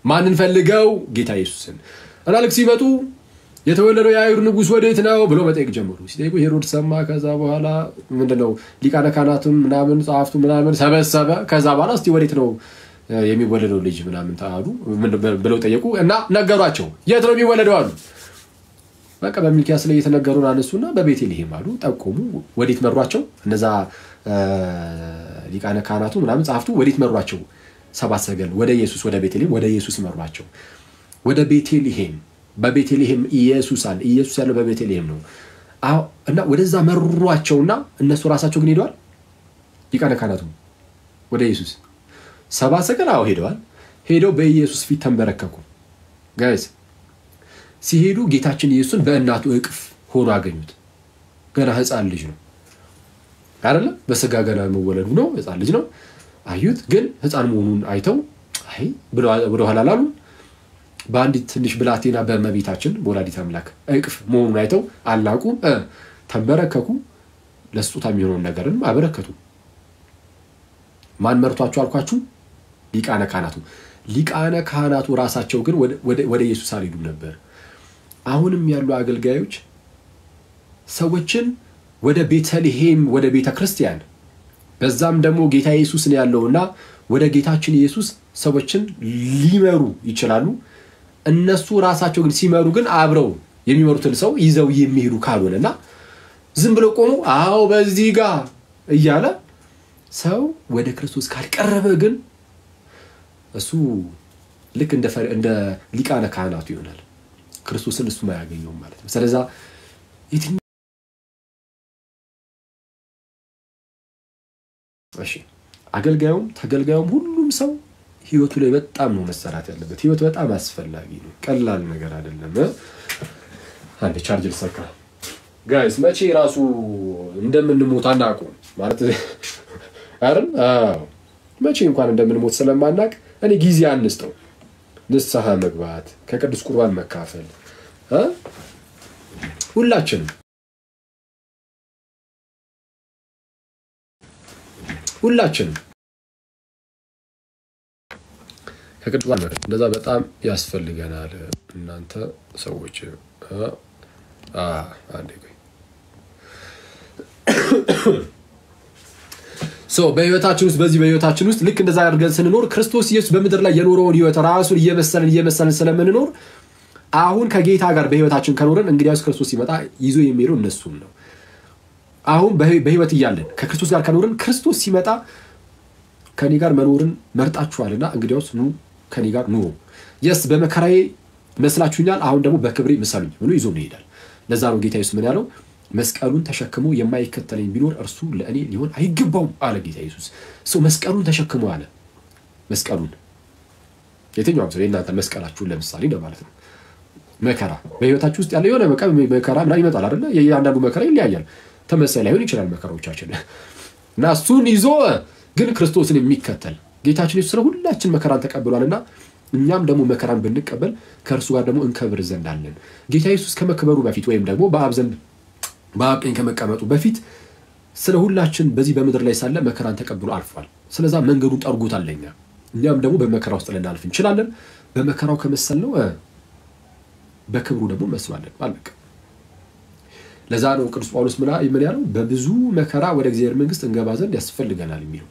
ማንን ፈልገው? ጌታ ኢየሱስን። እና ልክ ሲመጡ የተወለደው የአይሁድ ንጉስ ወዴት ነው ብሎ መጠየቅ ጀመሩ። ሲጠይቁ ሄሮድስ ሰማ። ከዛ በኋላ ምንድነው ሊቃነ ካህናቱም ምናምን ጻፍቱ ምናምን ሰበሰበ። ከዛ በኋላ እስቲ ወዴት ነው የሚወለደው ልጅ ምናምን ታሉ ብለው ጠየቁ እና ነገሯቸው። የት ነው የሚወለደው አሉ። በቃ በሚልኪያስ ላይ የተነገሩን አነሱና በቤተልሔም አሉ ጠቆሙ። ወዴት መሯቸው? እነዛ ሊቃነ ካህናቱ ምናምን ጻፍቱ ወዴት መሯቸው? ሰባት ሰገል ወደ ኢየሱስ መሯቸው። ወደ ቤተልሔም በቤተልሔም ኢየሱስ ያለው በቤተልሔም ነው። እና ወደዛ መሯቸውና እነሱ ራሳቸው ግን ሄደዋል። ሊቃነ ካህናቱ ወደ ኢየሱስ ሰባት ሰገል ሄደው በኢየሱስ ፊት ተንበረከኩ። ጋይስ ሲሄዱ ጌታችን ኢየሱስን በእናቱ እቅፍ ሆኖ አገኙት። ገና ህፃን ልጅ ነው አይደለ? በስጋ ገና መወለዱ ነው፣ ህፃን ልጅ ነው። አዩት። ግን ህፃን መሆኑን አይተው ብሎ ወደ ኋላ ላሉ በአንዲት ትንሽ ብላቴና በእመቤታችን በወላዲተ አምላክ እቅፍ መሆኑን አይተው አላቁ፣ ተንበረከኩ። ለስጦታ የሚሆነውን ነገርን አበረከቱ። ማን መርቷቸው አልኳችሁ? ሊቃነ ካህናቱ ራሳቸው ግን ወደ ኢየሱስ አልሄዱም ነበር። አሁንም ያሉ አገልጋዮች ሰዎችን ወደ ቤተልሔም ወደ ቤተክርስቲያን በዛም ደግሞ ጌታ ኢየሱስ ነው ያለውና ወደ ጌታችን ኢየሱስ ሰዎችን ሊመሩ ይችላሉ። እነሱ ራሳቸው ግን ሲመሩ ግን አብረው የሚመሩትን ሰው ይዘው የሚሄዱ ካልሆነና ዝም ብለው ቆሙ በዚህ ጋር እያለ ሰው ወደ ክርስቶስ ካልቀረበ ግን እሱ ልክ እንደ ሊቃነ ካህናቱ ይሆናል። ክርስቶስን እሱ ማያገኘው ማለት ነው። ስለዚህ አገልጋዩም ተገልጋዩም ሁሉም ሰው ህይወቱ ላይ በጣም ነው መሰራት ያለበት። ህይወት በጣም አስፈላጊ ነው፣ ቀላል ነገር አይደለም። አንዴ ቻርጅ ልሰካ ጋይስ። መቼ ራሱ እንደምንሞት አናውቁ ማለት አይደል? መቼ እንኳን እንደምንሞት ስለማናውቅ እኔ ጊዜ አንስተው ንስሐ መግባት፣ ከቅዱስ ቁርባን መካፈል ሁላችንም ከቅዱስ ቁርባን እንደዛ በጣም ያስፈልገናል። እናንተ ሰዎች አንዴ ቆይ በህይወታችን ውስጥ ልክ እንደዛ አድርገን ስንኖር ክርስቶስ ኢየሱስ በመድር ላይ የኖረውን ህይወት ራሱን እየመሰለን ስለምንኖር አሁን ከጌታ ጋር በህይወታችን ከኖረን እንግዲያውስ ክርስቶስ ሲመጣ ይዞ የሚሄደው እነሱን ነው። አሁን በህይወት እያለን ከክርስቶስ ጋር ከኖረን ክርስቶስ ሲመጣ ከኔ ጋር መኖርን መርጣችኋልና እንግዲያውስ ኑ ከኔ ጋር ኑሩ። በመከራዬ መስላችሁኛል አሁን ደግሞ በክብሬ ምሰሉኝ ብሎ ይዞ ይሄዳል። ለዛ ነው ጌታ ኢየሱስ ምን ያለው መስቀሉን ተሸክሞ የማይከተለኝ ቢኖር እርሱ ለእኔ ሊሆን አይገባውም አለ ጌታ ኢየሱስ። መስቀሉን ተሸክሞ አለ። መስቀሉን የትኛውም ሰው የእናንተ መስቀላችሁን ለምሳሌ ነው ማለት ነው። መከራ በህይወታችሁ ውስጥ ያለ የሆነ መከራ ምናምን ይመጣል አይደለ? የአንዳንዱ መከራ ይለያያል፣ ተመሳሳይ ላይሆን ይችላል መከራዎቻችን እና እሱን ይዞ ግን ክርስቶስን የሚከተል ጌታችን ኢየሱስ ስለሁላችን መከራን ተቀብሏልና እኛም ደግሞ መከራን ብንቀበል ከእርሱ ጋር ደግሞ እንከብር ዘንድ አለን። ጌታ ኢየሱስ ከመከበሩ በፊት ወይም ደግሞ በአብ ዘንድ በአብ ቀኝ ከመቀመጡ በፊት ስለሁላችን በዚህ በምድር ላይ ሳለ መከራን ተቀብሎ አልፏል። ስለዛ መንገዱን ጠርጎታል ለኛ። እኛም ደግሞ በመከራው ውስጥ ልናልፍ እንችላለን። በመከራው ከመሰልነው በክብሩ ደግሞ መስዋለን ማለት ነው። ለዛ ነው ቅዱስ ጳውሎስ ምን ያለው በብዙ መከራ ወደ እግዚአብሔር መንግስት እንገባ ዘንድ ያስፈልገናል የሚለው።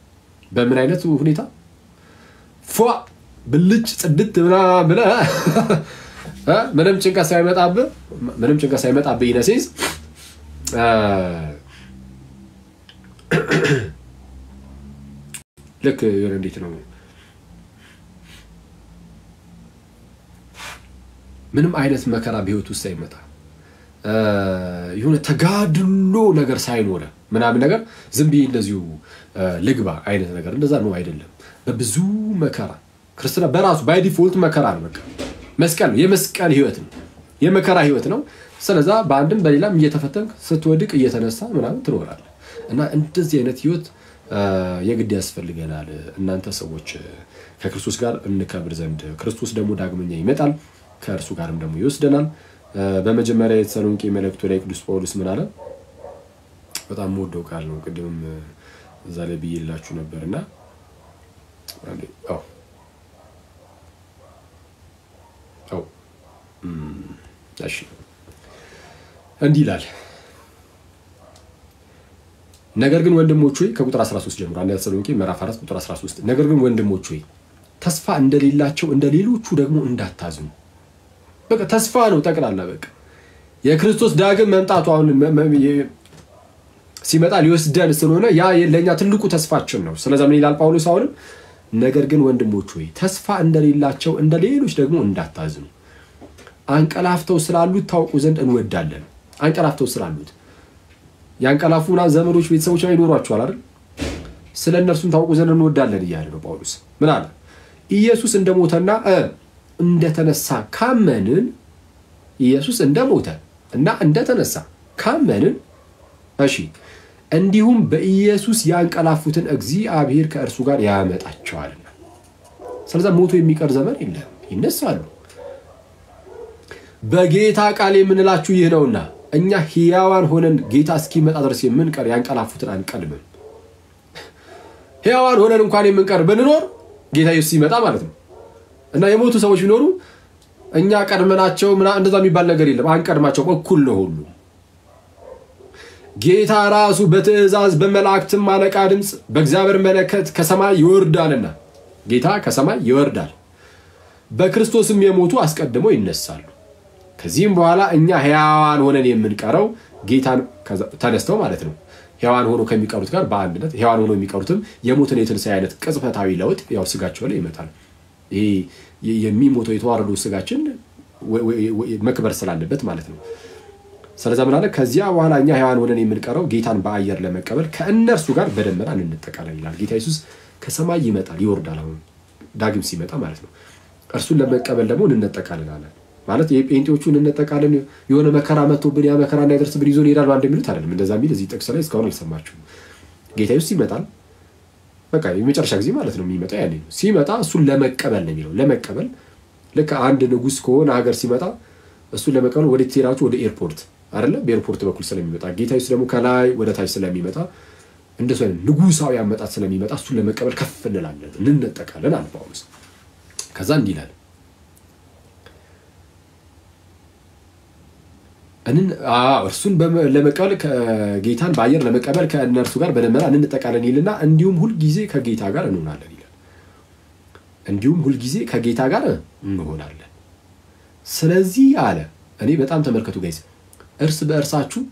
በምን አይነት ሁኔታ ብልጭ ጽድት ብለ ምንም ጭንቀት ሳይመጣብህ ይነሴስ ልክ የሆነ እንዴት ነው ምንም አይነት መከራ በህይወት ውስጥ ሳይመጣ የሆነ ተጋድሎ ነገር ሳይኖር ምናምን ነገር ዝም ብዬ እንደዚሁ ልግባ አይነት ነገር እንደዛ ነው አይደለም። በብዙ መከራ ክርስትና በራሱ ባይ ዲፎልት መከራ ነው። በቃ መስቀል የመስቀል ህይወት ነው፣ የመከራ ህይወት ነው። ስለዛ በአንድም በሌላም እየተፈተንክ ስትወድቅ እየተነሳ ምናምን ትኖራለህ እና እንደዚህ አይነት ህይወት የግድ ያስፈልገናል። እናንተ ሰዎች ከክርስቶስ ጋር እንከብር ዘንድ ክርስቶስ ደግሞ ዳግመኛ ይመጣል፣ ከእርሱ ጋርም ደግሞ ይወስደናል። በመጀመሪያ የተሰሎንቄ መልእክቱ ላይ ቅዱስ ጳውሎስ ምን አለ? በጣም ወደው ቃል ነው። ቅድም እዛ ላይ ብዬላችሁ ነበርና እሺ እንዲህ ይላል። ነገር ግን ወንድሞች ሆይ ከቁጥር 13 ጀምሮ አንደኛ ተሰሎንቄ ምዕራፍ 4 ቁጥር 13 ነገር ግን ወንድሞች ሆይ ተስፋ እንደሌላቸው እንደሌሎቹ ደግሞ እንዳታዝኑ። በቃ ተስፋ ነው ጠቅላላ በቃ የክርስቶስ ዳግም መምጣቱ አሁን ሲመጣ ሊወስደን ስለሆነ ያ ለኛ ትልቁ ተስፋችን ነው። ስለዚህ ምን ይላል ጳውሎስ አሁን? ነገር ግን ወንድሞች ሆይ ተስፋ እንደሌላቸው እንደሌሎች ደግሞ እንዳታዝኑ አንቀላፍተው ስላሉት ታውቁ ዘንድ እንወዳለን። አንቀላፍተው ስላሉት ያንቀላፉና ዘመዶች ቤተሰቦች አይኖሯቸዋል አይደል? ስለነርሱም ታውቁ ዘንድ እንወዳለን ይያለ ነው ጳውሎስ። ምን አለ? ኢየሱስ እንደሞተና እንደተነሳ ካመንን ኢየሱስ እንደሞተ እና እንደተነሳ ካመንን እሺ እንዲሁም በኢየሱስ ያንቀላፉትን እግዚአብሔር ከእርሱ ጋር ያመጣቸዋልና። ስለዚህ ሞቶ የሚቀር ዘመን የለም፣ ይነሳሉ። በጌታ ቃል የምንላችሁ ይህ ነውና እኛ ሕያዋን ሆነን ጌታ እስኪመጣ ድረስ የምንቀር ያንቀላፉትን አንቀድምም። ሕያዋን ሆነን እንኳን የምንቀር ብንኖር ጌታ ኢየሱስ ሲመጣ ማለት ነው እና የሞቱ ሰዎች ቢኖሩ እኛ ቀድመናቸው እንደዛ የሚባል ነገር የለም። አንቀድማቸው እኩል ነው ሁሉ። ጌታ ራሱ በትእዛዝ በመላእክትም አለቃ ድምጽ በእግዚአብሔር መለከት ከሰማይ ይወርዳልና ጌታ ከሰማይ ይወርዳል። በክርስቶስም የሞቱ አስቀድመው ይነሳሉ። ከዚህም በኋላ እኛ ሕያዋን ሆነን የምንቀረው ጌታን ተነስተው ማለት ነው ሕያዋን ሆኖ ከሚቀሩት ጋር በአንድነት ሕያዋን ሆኖ የሚቀሩትም የሞትን የትንሣኤ አይነት ቅጽበታዊ ለውጥ ያው ስጋቸው ላይ ይመጣል። ይሄ የሚሞተው የተዋረደው ስጋችን መክበር ስላለበት ማለት ነው። ስለዚህ ምን አለ? ከዚያ በኋላ እኛ ሕያዋን ሆነን የምንቀረው ጌታን በአየር ለመቀበል ከእነርሱ ጋር በደመና እንጠቃለን ይላል። ጌታ ኢየሱስ ከሰማይ ይመጣል ይወርዳል፣ አሁን ዳግም ሲመጣ ማለት ነው። እርሱን ለመቀበል ደግሞ እንጠቃለን ማለት የጴንጤዎቹን እንጠቃለን የሆነ መከራ መጥቶብን ያ መከራ እንዳይደርስብን ይዞን ይሄዳል ማለት እንደሚሉት አይደለም። እንደዛ የሚል እዚህ ጥቅስ ላይ እስካሁን አልሰማችሁም። ጌታ ኢየሱስ ይመጣል፣ በቃ የመጨረሻ ጊዜ ማለት ነው የሚመጣ ያኔ ነው። ሲመጣ እሱን ለመቀበል ነው የሚለው። ለመቀበል ልክ አንድ ንጉስ ከሆነ ሀገር ሲመጣ እሱን ለመቀበል ወደ ቴራችሁ ወደ ኤርፖርት አይደለ? በኤርፖርት በኩል ስለሚመጣ ጌታ ኢየሱስ ደግሞ ከላይ ወደ ታች ስለሚመጣ እንደሱ አይነት ንጉሳዊ አመጣጥ ስለሚመጣ እሱን ለመቀበል ከፍ እንላለን እንነጠቃለን አለ ጳውሎስ። ከዛ እንዲህ ይላል እርሱን ለመቀበል ጌታን በአየር ለመቀበል ከእነርሱ ጋር በደመና እንጠቃለን ይልና እንዲሁም ሁሉ ጊዜ ከጌታ ጋር እንሆናለን ይላል። እንዲሁም ሁሉ ጊዜ ከጌታ ጋር እንሆናለን። ስለዚህ አለ እኔ በጣም ተመልከቱ ጋይስ እርስ በእርሳችሁ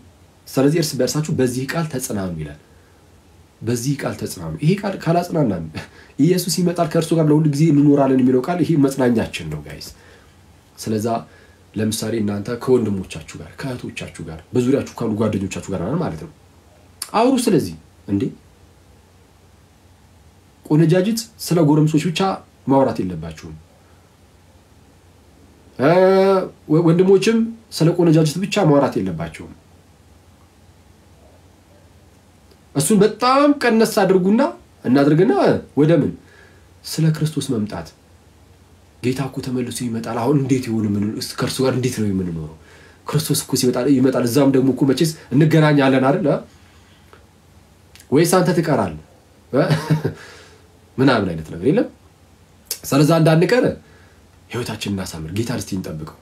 በዚህ ቃል ተጽናኑ ይላል። በዚህ ቃል ተጽናኑ። ይሄ ቃል ካላጽናናን ኢየሱስ ይመጣል ከእርሱ ጋር ለሁሉ ጊዜ እንኖራለን የሚለው ቃል ይሄ መጽናኛችን ነው ጋይስ። ስለዛ ለምሳሌ እናንተ ከወንድሞቻችሁ ጋር ከእህቶቻችሁ ጋር በዙሪያችሁ ካሉ ጓደኞቻችሁ ጋር ማለት ነው አውሩ ስለዚህ እንዴ ቆነጃጅት ስለ ጎረምሶች ብቻ ማውራት የለባችሁም ወንድሞችም ስለ ቆነጃጅት ብቻ ማውራት የለባችሁም እሱን በጣም ቀነስ አድርጉና እናድርግና ወደ ምን ስለ ክርስቶስ መምጣት ጌታ እኮ ተመልሶ ይመጣል አሁን እንዴት ይሆን ምን ከርሱ ጋር እንዴት ነው የምንኖረው ክርስቶስ እኮ ይመጣል እዛም ደግሞ እኮ መቼስ እንገናኛለን አይደል ወይስ አንተ ትቀራለህ ምናምን አይነት ነገር የለም ስለዛ እንዳንቀር ህይወታችንን እናሳምር ጌታ እስቲ እንጠብቀው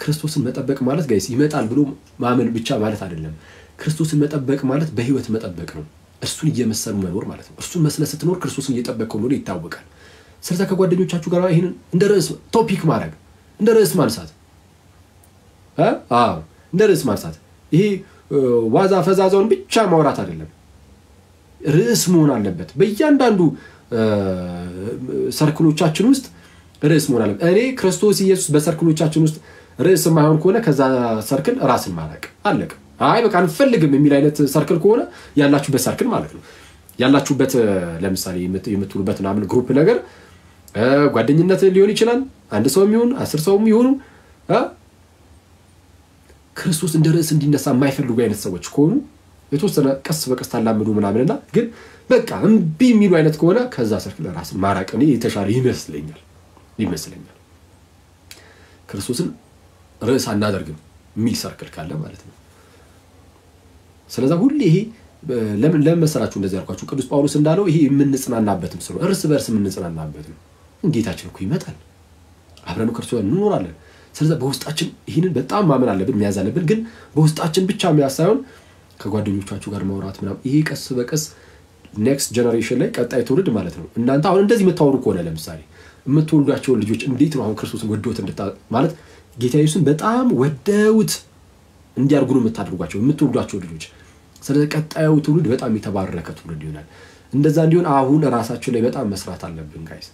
ክርስቶስን መጠበቅ ማለት ጋይስ ይመጣል ብሎ ማመን ብቻ ማለት አይደለም ክርስቶስን መጠበቅ ማለት በህይወት መጠበቅ ነው እርሱን እየመሰሉ መኖር ማለት ነው እርሱን መስለህ ስትኖር ክርስቶስን እየጠበቅከው ነው ይታወቃል ስለዛ ከጓደኞቻችሁ ጋር ይሄን እንደ ርዕስ ቶፒክ ማድረግ እንደ ርዕስ ማንሳት እንደ ርዕስ ማንሳት ይሄ ዋዛ ፈዛዛውን ብቻ ማውራት አይደለም ርዕስ መሆን አለበት በእያንዳንዱ ሰርክሎቻችን ውስጥ ርዕስ መሆን አለበት እኔ ክርስቶስ ኢየሱስ በሰርክሎቻችን ውስጥ ርዕስ ማይሆን ከሆነ ከዛ ሰርክል ራስን ማራቅ አለቀ አይ በቃ አንፈልግም የሚል አይነት ሰርክል ከሆነ ያላችሁበት ሰርክል ማለት ነው ያላችሁበት ለምሳሌ የምትውሉበት ናምን ግሩፕ ነገር ጓደኝነት ሊሆን ይችላል አንድ ሰውም ይሁን 10 ሰውም ይሁን ክርስቶስ እንደ ርዕስ እንዲነሳ የማይፈልጉ አይነት ሰዎች ከሆኑ የተወሰነ ቀስ በቀስ ታላምዱ ምናምንና ግን በቃ እምቢ የሚሉ አይነት ከሆነ ከዛ ሰርክል ራስን ማራቅ ነው የተሻለ ይመስለኛል ክርስቶስን ርዕስ አናደርግም የሚል ሰርክል ካለ ማለት ነው ስለዛ ሁሉ ይሄ ለምን መሰራችሁ እንደዚህ ያልኳችሁ ቅዱስ ጳውሎስ እንዳለው ይሄ የምንጽናናበትም ስለሆነ እርስ በርስ የምንጽናናበት ነው ጌታችን እኮ ይመጣል አብረን ከርሱ እንኖራለን ስለዛ በውስጣችን ይሄንን በጣም ማመን አለብን መያዝ አለብን ግን በውስጣችን ብቻ የሚያሳየውን ከጓደኞቻችሁ ጋር ማውራት ምናምን ይሄ ቀስ በቀስ ኔክስት ጀነሬሽን ላይ ቀጣይ ትውልድ ማለት ነው እናንተ አሁን እንደዚህ የምታወሩ ከሆነ ለምሳሌ የምትወልዷቸው ልጆች እንዴት ነው አሁን ክርስቶስን ወደውት ማለት ጌታ ኢየሱስን በጣም ወደውት እንዲያርጉ ነው የምታደርጓቸው የምትወልዷቸው ልጆች ስለዚህ ቀጣዩ ትውልድ በጣም የተባረከ ትውልድ ይሆናል እንደዛ እንዲሆን አሁን ራሳችን ላይ በጣም መስራት አለብን ጋይስ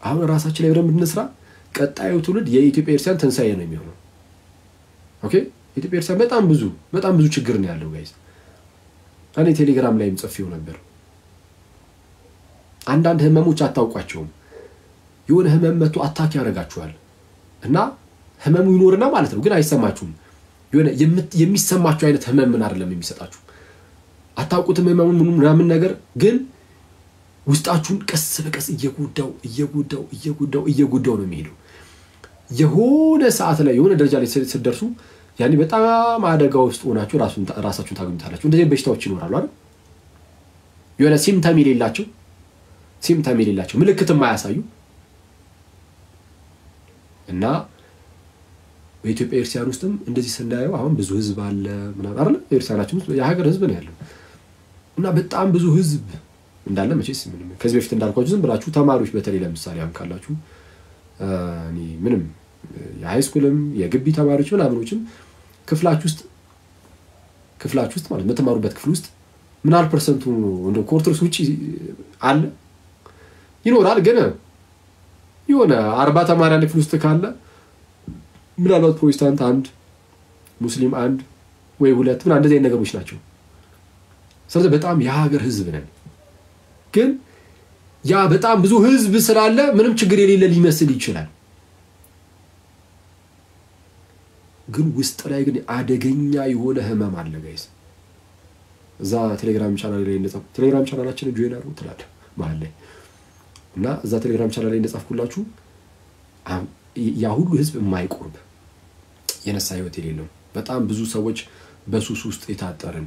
አሁን ራሳችን ላይ በደንብ እንስራ ቀጣዩ ትውልድ የኢትዮጵያ ክርስቲያን ትንሳኤ ነው የሚሆነው ኦኬ ኢትዮጵያ ክርስቲያን በጣም ብዙ ችግር ነው ያለው ጋይስ እኔ ቴሌግራም ላይም ጽፌው ነበር አንዳንድ ህመሞች አታውቋቸውም የሆነ ህመም መጥቶ አታክ ያደርጋችኋል እና ህመሙ ይኖርና ማለት ነው ግን አይሰማችሁም የሆነ የሚሰማችሁ አይነት ህመም ምን አይደለም የሚሰጣችሁ አታውቁትም ህመሙ ምናምን ነገር ግን ውስጣችሁን ቀስ በቀስ እየጎዳው ነው የሚሄደው የሆነ ሰዓት ላይ የሆነ ደረጃ ላይ ስትደርሱ ያኔ በጣም አደጋ ውስጥ ሆናችሁ ራሳችሁን ታገኙታላችሁ እንደዚህ በሽታዎች ይኖራሉ አይደል የሆነ ሲምፕተም የሌላቸው ምልክት የማያሳዩ እና በኢትዮጵያ ክርስቲያን ውስጥም እንደዚህ ስናየው አሁን ብዙ ህዝብ አለ ምናምን አይደል ክርስቲያናችን ውስጥ የሀገር ህዝብ ነው ያለው እና በጣም ብዙ ህዝብ እንዳለ መቼስ ምንም ከዚህ በፊት እንዳልኳችሁ ዝም ብላችሁ ተማሪዎች በተለይ ለምሳሌ አሁን ካላችሁ እኔ ምንም የሃይ ስኩልም የግቢ ተማሪዎች ምናምኖችም ክፍላችሁ ውስጥ ማለት የምትማሩበት ክፍል ውስጥ ምን ያህል ፐርሰንቱ እንደ ኮርተርስ ውጪ አለ ይኖራል ግን የሆነ 40 ተማሪ አንድ ክፍል ውስጥ ካለ ምናልባት ፕሮቴስታንት አንድ ሙስሊም አንድ ወይ ሁለት ምን እንደዚህ ነገሮች ናቸው ስለዚህ በጣም የሀገር ህዝብ ነን ግን ያ በጣም ብዙ ህዝብ ስላለ ምንም ችግር የሌለ ሊመስል ይችላል ግን ውስጥ ላይ ግን አደገኛ የሆነ ህመም አለ ጋይስ እዛ ቴሌግራም ቻናል ላይ እንደጻፍ ቴሌግራም ቻናላችንን ጆይን አድርጉ ትላለ ማለት ላይ እና እዛ ቴሌግራም ቻናል ላይ እንደጻፍኩላችሁ ያ ሁሉ ህዝብ የማይቆርብ የነሳ ህይወት የሌለው በጣም ብዙ ሰዎች በሱስ ውስጥ የታጠርን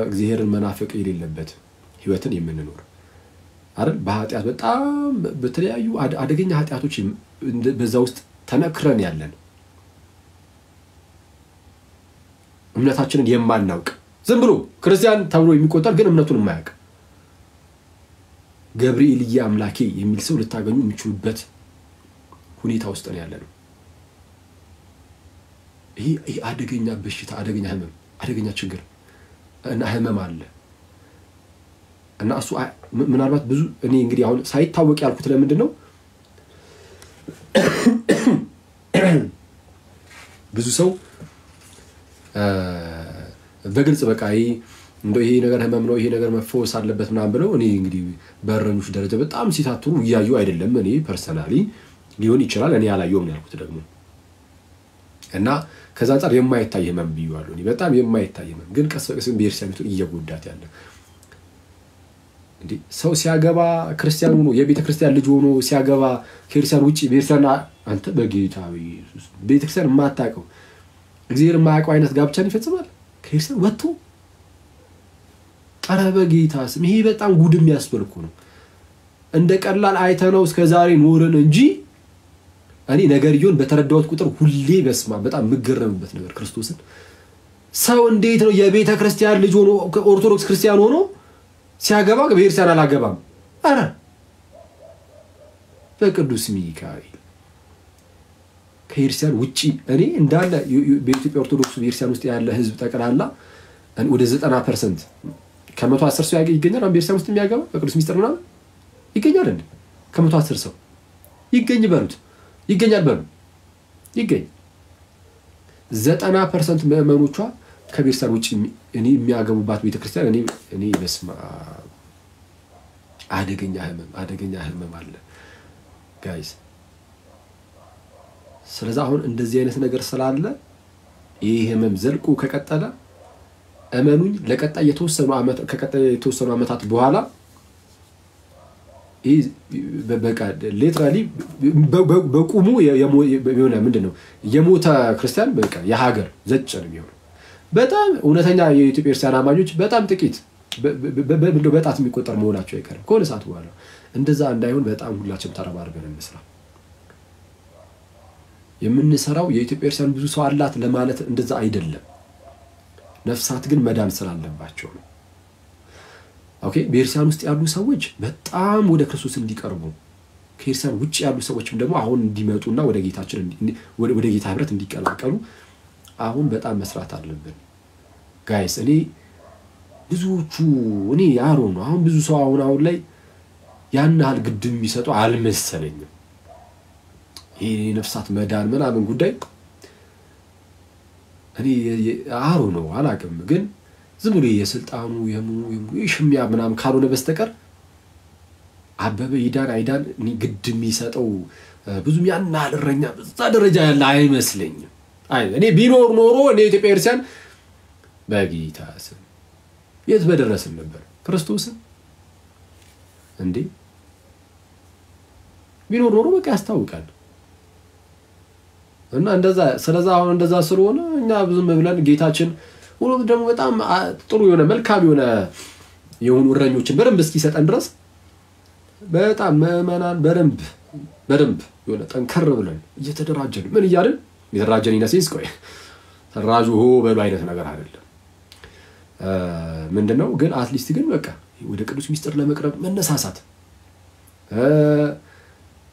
እግዚአብሔርን መናፈቅ የሌለበት ህይወትን የምንኖር አይደል በኃጢያት በጣም በተለያዩ አደገኛ ኃጢያቶች በዛ ውስጥ ተነክረን ያለን እምነታችንን የማናውቅ ዝም ብሎ ክርስቲያን ተብሎ የሚቆጠር ግን እምነቱን የማያውቅ ገብርኤልዬ አምላኬ የሚል ሰው ልታገኙ የምትችሉበት ሁኔታ ውስጥ ነው ያለነው ይሄ አደገኛ በሽታ አደገኛ ህመም አደገኛ ችግር እና ህመም አለ እና እሱ ምናልባት ብዙ እኔ እንግዲህ አሁን ሳይታወቅ ያልኩት ለምንድን ነው ብዙ ሰው በግልጽ በቃ ይሄ ነገር ህመም ነው ይሄ ነገር መፈወስ አለበት ምናምን ብለው እኔ እንግዲህ በረኞች ደረጃ በጣም ሲታትሩ ይያዩ አይደለም እኔ ፐርሰናሊ ሊሆን ይችላል እኔ ያላየውም ያልኩት ደግሞ እና ከዛ አንፃር የማይታይ ህመም ቢዩዋሉ እኔ በጣም የማይታይ ህመም ግን ቀስ በቀስ ቤተክርስቲያኒቱ እየጎዳት ያለ እንዴ ሰው ሲያገባ ክርስቲያን ሆኖ የቤተ ክርስቲያን ልጅ ሆኖ ሲያገባ ክርስቲያን ውጪ ቤተክርስቲያን አንተ በጌታዊ ኢየሱስ ቤተክርስቲያን ማታቀው እግዚአብሔር ማያቀው አይነት ጋብቻን ይፈጽማል ክርስቲያን ወጥቶ ቀረበ ጌታስ ይሄ በጣም ጉድም ያስፈልኩ ነው እንደ ቀላል አይተነው እስከ ዛሬ ኖርን እንጂ እኔ ነገር ይሁን በተረዳውት ቁጥር ሁሌ በስማ በጣም ምገረምበት ነገር ክርስቶስን ሰው እንዴት ነው የቤተ ክርስቲያን ልጅ ሆኖ ኦርቶዶክስ ክርስቲያን ሆኖ ሲያገባ በቤተክርስቲያን አላገባም አረ በቅዱስ ሚካኤል ከቤተክርስቲያን ውጪ እኔ እንዳለ በኢትዮጵያ ኦርቶዶክስ ቤተክርስቲያን ውስጥ ያለ ህዝብ ጠቅላላ ወደ 90% ከ110 ሰው ይገኛል ቤተክርስቲያን ውስጥ የሚያገባ በቅዱስ ሚስጥር ምናምን ይገኛል እንዴ ከ110 ሰው ይገኝ በሉት ይገኛል በሉ ይገኝ 90% ምእመኖቿ ከቤተክርስቲያን ውጪ እኔ የሚያገቡባት ቤተክርስቲያን እኔ በስማ አደገኛ ህመም አለ ጋይስ ስለዚህ አሁን እንደዚህ አይነት ነገር ስላለ ይሄ ህመም ዘልቆ ከቀጠለ እመኑኝ ለቀጣይ የተወሰኑ አመታት በኋላ በቃ ሌትራሊ በቁሙ የሆነ ምንድነው የሞተ ክርስቲያን በቃ የሀገር ዘጭ ነው የሚሆነው በጣም እውነተኛ የኢትዮጵያ ክርስቲያን አማኞች በጣም ጥቂት በጣት የሚቆጠር መሆናቸው አይቀርም ከሆነ ሰዓት በኋላ እንደዛ እንዳይሆን በጣም ሁላችንም ተረባርበን እንስራ የምንሰራው የኢትዮጵያ ክርስቲያን ብዙ ሰው አላት ለማለት እንደዛ አይደለም ነፍሳት ግን መዳን ስላለባቸው ነው ኦኬ ቤተክርስቲያን ውስጥ ያሉ ሰዎች በጣም ወደ ክርስቶስ እንዲቀርቡ ከቤተክርስቲያን ውጪ ያሉ ሰዎችም ደግሞ አሁን እንዲመጡና ወደ ጌታችን ወደ ጌታ ህብረት እንዲቀላቀሉ አሁን በጣም መስራት አለብን ጋይስ እኔ ብዙዎቹ እኔ ያሮ ነው አሁን ብዙ ሰው አሁን ላይ ያን ያህል ግድ የሚሰጡ አልመሰለኝም ይሄ ነፍሳት መዳን ምናምን ጉዳይ እኔ አሮ ነው አላውቅም ግን ዝም ብሎ የስልጣኑ የሽሚያ ምናምን ካልሆነ በስተቀር አበበ ይዳን አይዳን እኔ ግድ የሚሰጠው ብዙም ያን ያህል እረኛ በዛ ደረጃ ያለ አይመስለኝም እኔ ቢኖር ኖሮ እኔ ኢትዮጵያ ክርስቲያን በጌታ ስም የት በደረስን ነበር ክርስቶስን እንዴ ቢኖር ኖሮ በቃ ያስታውቃል እና እንደዛ ስለዛ አሁን እንደዛ ስለሆነ እኛ ብዙም ብለን ጌታችን ሁሉ ደግሞ በጣም ጥሩ የሆነ መልካም የሆኑ እረኞችን በደንብ እስኪሰጠን ድረስ በጣም መመናን በደንብ የሆነ ጠንከር ብለን እየተደራጀን ምን ይያልን የተደራጀን ይነሲስ ቆይ ተራጁ ሆ በሉ አይነት ነገር አይደለም ምንድነው ግን አትሊስት ግን በቃ ወደ ቅዱስ ሚስጥር ለመቅረብ መነሳሳት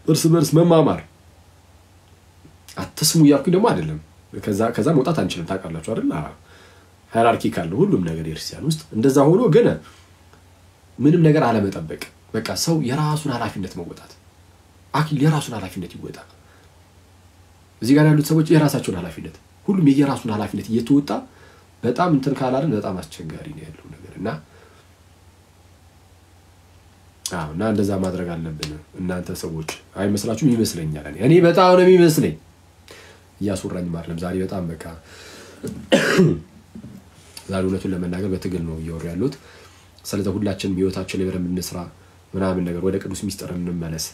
እርስ በርስ መማማር አትስሙ ያልኩኝ ደግሞ አይደለም ከዛ መውጣት አንችልም ታውቃላችሁ አይደል ሃይራርኪ ካለው ሁሉም ነገር የክርስቲያን ውስጥ እንደዛ ሆኖ ግን ምንም ነገር አለመጠበቅ በቃ ሰው የራሱን ኃላፊነት መወጣት አኪል የራሱን ኃላፊነት ይወጣ እዚህ ጋር ያሉት ሰዎች የራሳቸውን ኃላፊነት ሁሉም የራሱን ኃላፊነት እየተወጣ በጣም እንትን ካላልን በጣም አስቸጋሪ ነው ያለው ነገርና እና እንደዛ ማድረግ አለብን እናንተ ሰዎች አይመስላችሁም ይመስለኛል እኔ በጣም ነው የሚመስለኝ ያሱራኝ ማርለም ዛሬ በጣም በቃ ዛሬ ሁለቱን ለመናገር በትግል ነው እየወሩ ያሉት ስለዚህ ሁላችንም ህይወታችን ላይ በደንብ እንስራ ምናምን ነገር ወደ ቅዱስ ሚስጥር እንመለስ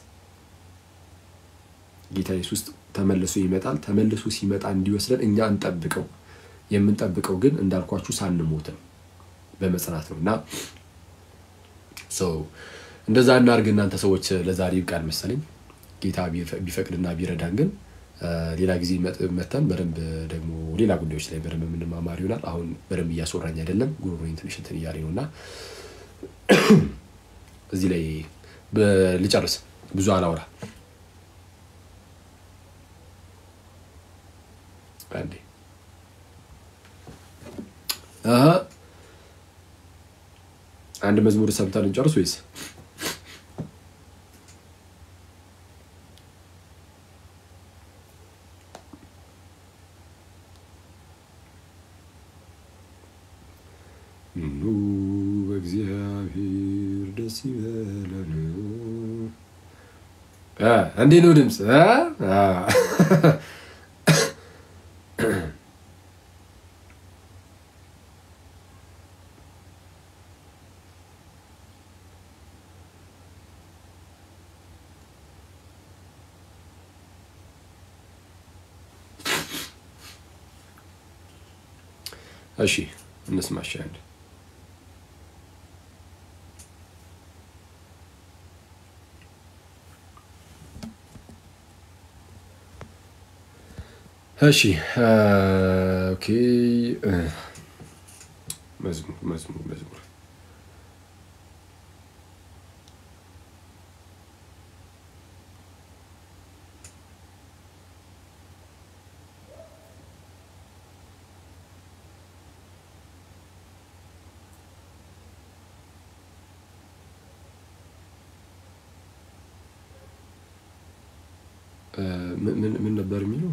ጌታ ኢየሱስ ተመልሶ ይመጣል ተመልሶ ሲመጣ እንዲወስደን እኛ እንጠብቀው የምንጠብቀው ግን እንዳልኳችሁ ሳንሞት በመጽናት ነውና እንደዛ እናርግ እናንተ ሰዎች ለዛሬ ይብቃል መሰለኝ ጌታ ቢፈቅድና ቢረዳን ግን ሌላ ጊዜ መተን በደንብ ደግሞ ሌላ ጉዳዮች ላይ በደንብ ምንማማር ይሆናል አሁን በደንብ እያስወራኝ አይደለም ጉሮሮዬን ትንሽ እንትን እያለኝ ነውና እዚህ ላይ ልጨርስ ብዙ አላወራ አንዴ አንድ መዝሙር ሰምተን እንጨርስ ወይስ ኑ በእግዚአብሔር ደስ ይበለን። እንዲህ ነው ድምፅ እሺ እንስማሽ አንድ እሺ ኦኬ መዝሙር ምን ነበር የሚለው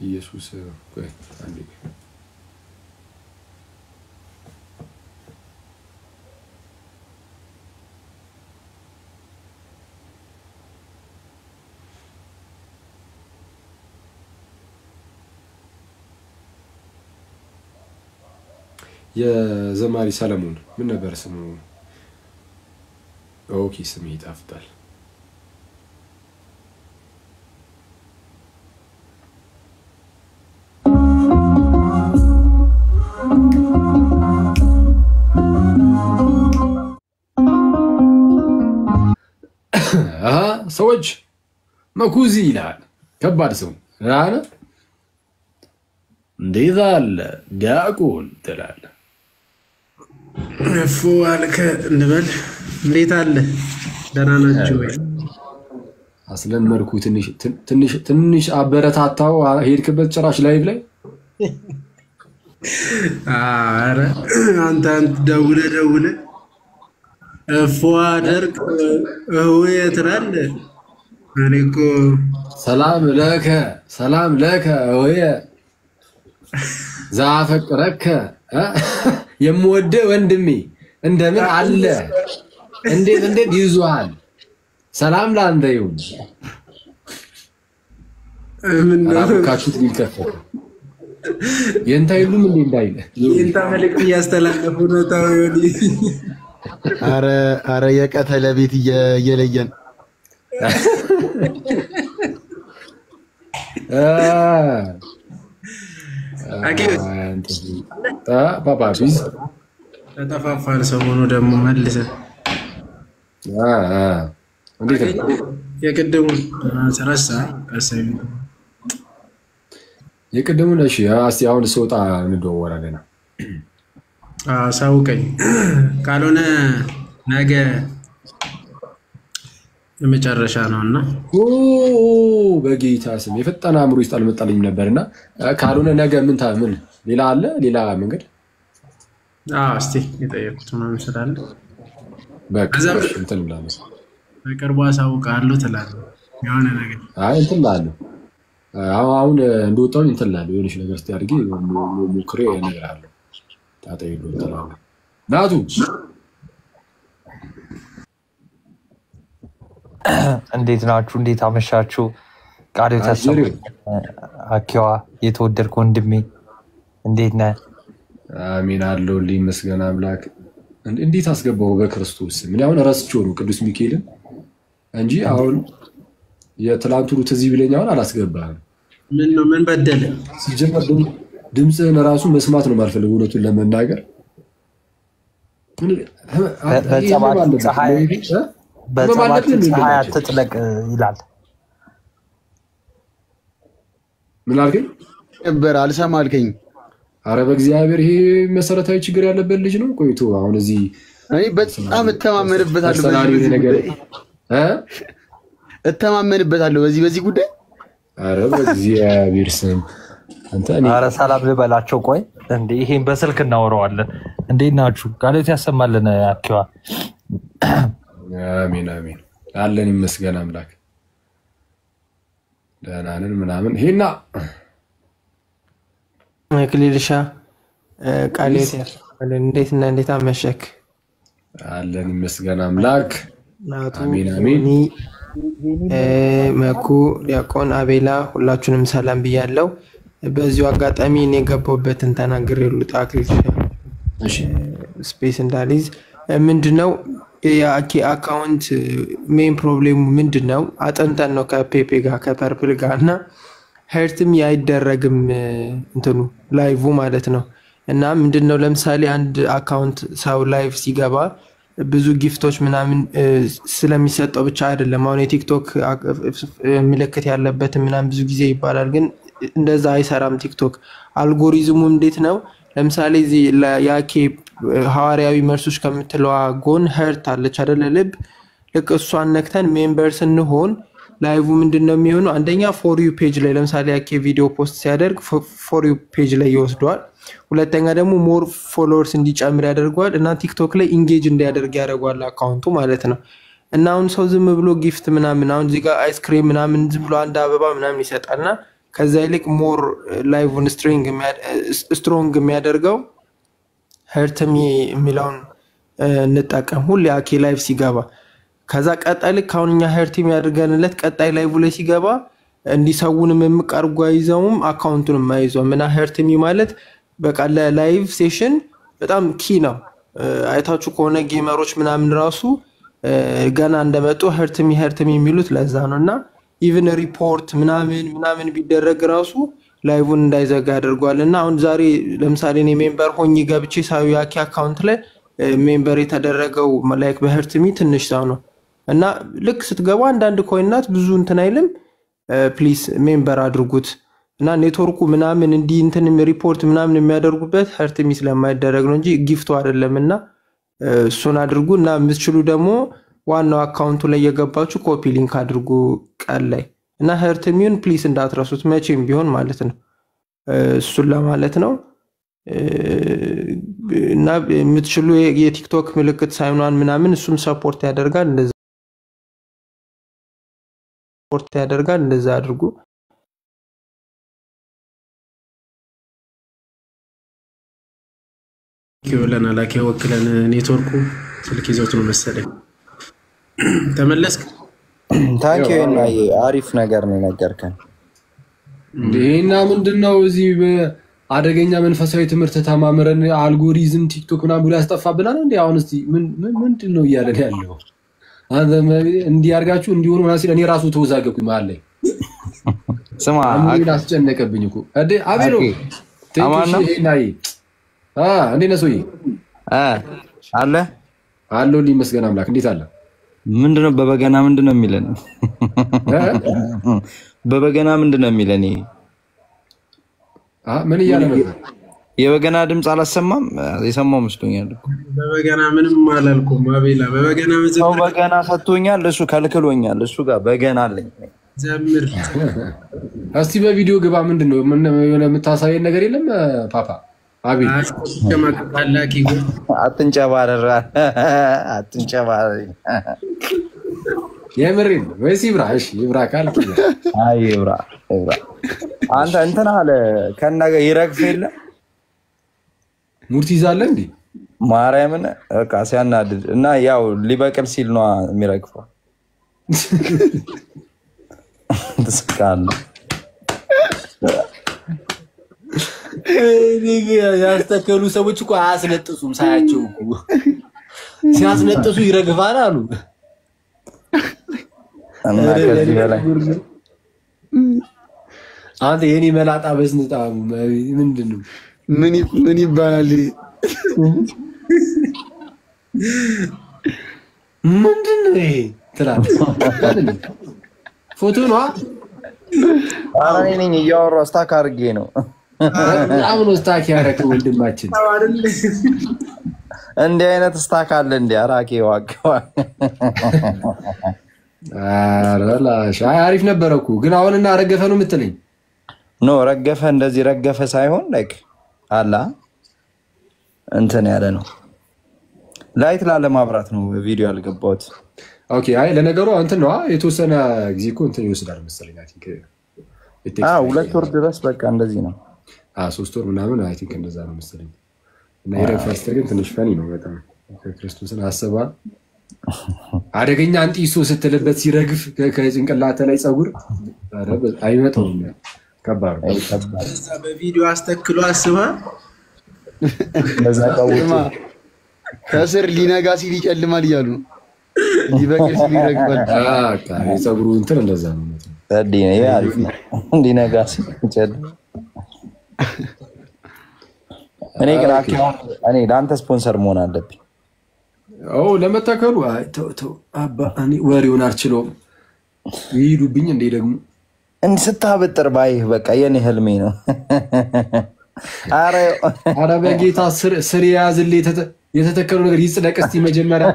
ኢየሱስ ቆይ አንዴ የዘማሪ ሰለሞን ምን ነበር ስሙ? ኦኬ ስሙ ይጣፍጣል። ሰዎች መኩዚ ይላል ከባድ ሰው ራና እንዴት አለ ዲያቆን ትላለህ እፎ አልከ እንበል እንዴት አለ ደህና ናችሁ ወይ? አስለመድኩ ትንሽ አበረታታው ሄድክበት ጭራሽ ላይቭ ላይ አረ አንተ ደውለ እፎ አደርግ ወይ ትላለህ እኔ እኮ ሰላም ለከ ወይ ዛፈቅረከ የምወደ ወንድሜ እንደምን አለ እንዴት ይዟል ሰላም ላንተ ይሁን ምን ነው ካቹት ሊከፈል የንታይሉም እንዳይለ የንታ መልእክት ያስተላልፉ ነው ታውዮኒ አረ የቀተለ ቤት እየለየን ፓፓፒስ ተጠፋፋን ሰሞኑ ደግሞ መልሰ እንዴት የቅድሙን ሰራሳ ቀሰይ የቅድሙን እሺ እስቲ አሁን ስወጣ እንደወራለና ሳውቀኝ ካልሆነ ነገ የመጨረሻ ነውና በጌታ ስም የፈጠና አምሮ ይስጣል መጣልኝ ነበርና ካልሆነ ነገ ምን ሌላ አለ ሌላ መንገድ እስቲ የጠየቁት ነው መስላል በቃ እንትን ብላለች በቅርቡ አሳውቃለሁ ትላለህ የሆነ ነገር እንትን ላለሁ አሁን እንደወጣው እንትን ላለሁ የሆነች ነገር እስቲ አድርጌ ሞክሬ እነግራለሁ ታጠይሎ ተላለ ናቱ እንዴት ናችሁ? እንዴት አመሻችሁ? ቃሪው ተሰሙ አኪዋ የተወደድኩ ወንድሜ እንዴት ነህ? አሜን አለሁልኝ መስገን አምላክ። እንዴት አስገባው በክርስቶስ ምን አሁን ረስቼው ነው ቅዱስ ሚካኤልን እንጂ አሁን የትላንቱ ትዝ ይብለኝ አሁን አላስገባም። ምን ነው ምን በደለ? ሲጀመር ድምጽህን ራሱ መስማት ነው የማልፈልገው እውነቱን ለመናገር በጸባት ፀሐይ አትጥለቅ ይላል። ምን አልከኝ? ነበር አልሰማ አልከኝ። አረ በእግዚአብሔር ይሄ መሰረታዊ ችግር ያለበት ልጅ ነው። ቆይቶ አሁን እዚህ እኔ በጣም እተማመንበታለሁ በዚህ ጉዳይ። አረ በእግዚአብሔር ስም አንተ አረ ሰላም ልበላቸው። ቆይ እንዴ ይሄን በስልክ እናወራዋለን። እንዴት ናችሁ? ቃሌት ያሰማልን አኪዋ። አሜን አሜን አለን ይመስገን አምላክ። ደህና ነን ምናምን ሄና ክሊልሻ ቃሌት ያስፈልግ እንዴት አመሸክ? አለን ይመስገን አምላክ። ናቱ አሜን አሜን። መኩ ዲያቆን አቤላ ሁላችሁንም ሰላም ብያለሁ። በዚሁ አጋጣሚ እኔ ገባሁበትን ተናግሬ ልውጣ። እሺ ስፔስ እንዳልይዝ ምንድነው የአኪ አካውንት ሜን ፕሮብሌሙ ምንድነው? አጥንተን ነው ከፔፔ ጋር ከፐርፕል ጋር እና ሄርትም አይደረግም እንትኑ ላይቭ ማለት ነው። እና ምንድነው ለምሳሌ አንድ አካውንት ሰው ላይቭ ሲገባ ብዙ ጊፍቶች ምናምን ስለሚሰጠው ብቻ አይደለም። አሁን የቲክቶክ ምልክት ያለበት ምናምን ብዙ ጊዜ ይባላል፣ ግን እንደዛ አይሰራም ቲክቶክ። አልጎሪዝሙ እንዴት ነው? ለምሳሌ እዚህ ያኬ ሐዋርያዊ መልሶች ከምትለዋ ጎን ሄርት አለች አይደለ? ልብ ልክ እሷን ነክተን ሜምበር ስንሆን ላይቭ ምንድነው የሚሆነው? አንደኛ ፎር ዩ ፔጅ ላይ ለምሳሌ ያኬ ቪዲዮ ፖስት ሲያደርግ ፎር ዩ ፔጅ ላይ ይወስደዋል። ሁለተኛ ደግሞ ሞር ፎሎወርስ እንዲጨምር ያደርገዋል እና ቲክቶክ ላይ ኢንጌጅ እንዲያደርግ ያደርገዋል አካውንቱ ማለት ነው። እና አሁን ሰው ዝም ብሎ ጊፍት ምናምን አሁን እዚህ ጋር አይስክሪም ምናምን ዝም ብሎ አንድ አበባ ምናምን ይሰጣልና ከዛ ይልቅ ሞር ላይቭን ስትሮንግ የሚያደርገው ሄርትሚ የሚለውን እንጠቀም ሁሌ አኬ ላይቭ ሲገባ። ከዛ ቀጣይ ልክ አሁን እኛ ሄርትሚ ያድርገንለት ቀጣይ ላይቭ ላይ ሲገባ እንዲሰውንም የምቀርጓ ይዘውም አካውንቱንም ማይዘው እና ሄርትሚ ማለት በቃ ለላይቭ ሴሽን በጣም ኪ ነው። አይታችሁ ከሆነ ጌመሮች ምናምን ራሱ ገና እንደመጡ ሄርትሚ የሚሉት ለዛ ነው። እና ኢቭን ሪፖርት ምናምን ቢደረግ ራሱ ላይቭን እንዳይዘጋ ያደርጓል። እና አሁን ዛሬ ለምሳሌ እኔ ሜምበር ሆኜ ገብቼ ሳዩ ያኪ አካውንት ላይ ሜምበር የተደረገው ላይክ በሄርትሚ ትንሽ ሰው ነው። እና ልክ ስትገቡ አንዳንድ ኮይናት ብዙ እንትን አይልም። ፕሊስ ሜምበር አድርጉት። እና ኔትወርኩ ምናምን እንዲህ እንትንም ሪፖርት ምናምን የሚያደርጉበት ሄርትሚ ስለማይደረግ ነው እንጂ ጊፍቱ አይደለም። እና እሱን አድርጉ። እና የምትችሉ ደግሞ ዋናው አካውንቱ ላይ የገባችሁ ኮፒ ሊንክ አድርጉ ቀን ላይ። እና ሄርትሚውን ፕሊስ እንዳትረሱት መቼም ቢሆን ማለት ነው። እሱን ለማለት ነው። እና የምትችሉ የቲክቶክ ምልክት ሳይኗን ምናምን እሱም ሰፖርት ያደርጋል። እንደዛ አድርጉ። ይወለና ላኪ ወክለን ኔትወርኩ ስልክ ይዞት ነው መሰለኝ። ተመለስክ? ታንኪ ዩ እና አሪፍ ነገር ነው ነገርከን። እንዴና ምንድነው እዚህ አደገኛ መንፈሳዊ ትምህርት ተማምረን አልጎሪዝም ቲክቶክ ምናምን ብሎ ያስጠፋብናል እንዴ? አሁን እስቲ ምንድነው እያለን ያለው? አንተ እንዲያርጋችሁ እንዲሆኑ ማለት እኔ ራሱ ተወዛገብኩኝ ማለት ላይ ስማ አሁን አስጨነቀብኝ እኮ አዴ አቤሎ አማና እንዴት ነህ? ሰውዬ አለ ሊመስገን አምላክ። እንዴት አለ? ምንድነው በበገና ምንድነው የሚለን? በበገና ምንድነው የሚለን? ምን እያለ ነበር? የበገና ድምጽ አላሰማም? የሰማው መስሎኛል እኮ። በበገና ምንም አላልኩም አቤላ። በበገና ሰው በገና ሰጥቶኛል፣ እሱ ከልክሎኛል። እሱ ጋር በገና አለኝ። ዘምር እስቲ በቪዲዮ ግባ። ምንድነው የምታሳየን ነገር የለም ፓፓ? አቤል ከማቀላቂ አትንጨባረር። የምሬን ወይስ ይብራ? እሺ ይብራ ካልክ አይ ይብራ። አንተ እንትና አለ ከነገ ይረግፍ የለ ሙርት ይዛለ እንዴ? ማርያምን በቃ ሲያናድድ እና ያው ሊበቅል ሲል ነው የሚረግፈው። ተስካለ ያስተከሉ ሰዎች እኮ አያስነጥሱም። ሳያቸው እኮ ሲያስነጥሱ ይረግፋል አሉ። እና ከዚህ በላይ አንተ የኔ መላጣ በስንጣ ምንድነው? ምን ይባላል? ምንድነው ይሄ ትላለህ? ፎቶ ነው። ኧረ እኔ ነኝ እያወራሁ ስታክ አድርጌ ነው። በጣም ነው ስታክ ያደረገው ወንድማችን። እንዲህ አይነት ስታክ አለ እንዴ? አራኬ ዋጋው አራላሽ አሪፍ ነበር እኮ ግን አሁንና ረገፈ ነው የምትለኝ? ኖ ረገፈ እንደዚህ ረገፈ ሳይሆን ላይክ አላ እንትን ያለ ነው። ላይት ላለማብራት ነው ቪዲዮ ያልገባሁት። ኦኬ አይ ለነገሩ እንትን ነው የተወሰነ ጊዜ እኮ እንትን ይወስዳል መሰለኝ። አይ ቲንክ 2 ወር ድረስ በቃ እንደዚህ ነው። 3 ወር ምናምን አይ ቲንክ እንደዛ ነው መሰለኝ። ናይረፍ ፓስተር ግን ትንሽ ፈኒ ነው በጣም ክርስቶስን አስበዋል። አደገኛ አንጢሶ ስትልበት ሲረግፍ ከጭንቅላት ላይ ጸጉር አይመጣውም። ከባድ ነው። በቪዲዮ አስተክሎ አስባ ለዛ ቀውማ ከስር ሊነጋ ሲል ይጨልማል እያሉ ነው። ሊበቅል ሲል ይረግፋል። የጸጉሩ እንትን እንደዛ ነው። ታዲ ነው ያሪፍ ነው። ሊነጋ ሲል ይጨልማል። እኔ ግን እኔ ለአንተ ስፖንሰር መሆን አለብኝ። ለመተከሉ ተው አባ እኔ ወሬውን አልችለውም። ይሄዱብኝ እንዴ ደግሞ እንዴ ስታበጥር ባይህ በቃ የኔ ህልሜ ነው። አረ በጌታ ስር ያዝልኝ የተተከሉ ነገር ይጽደቅ እስቲ መጀመሪያ።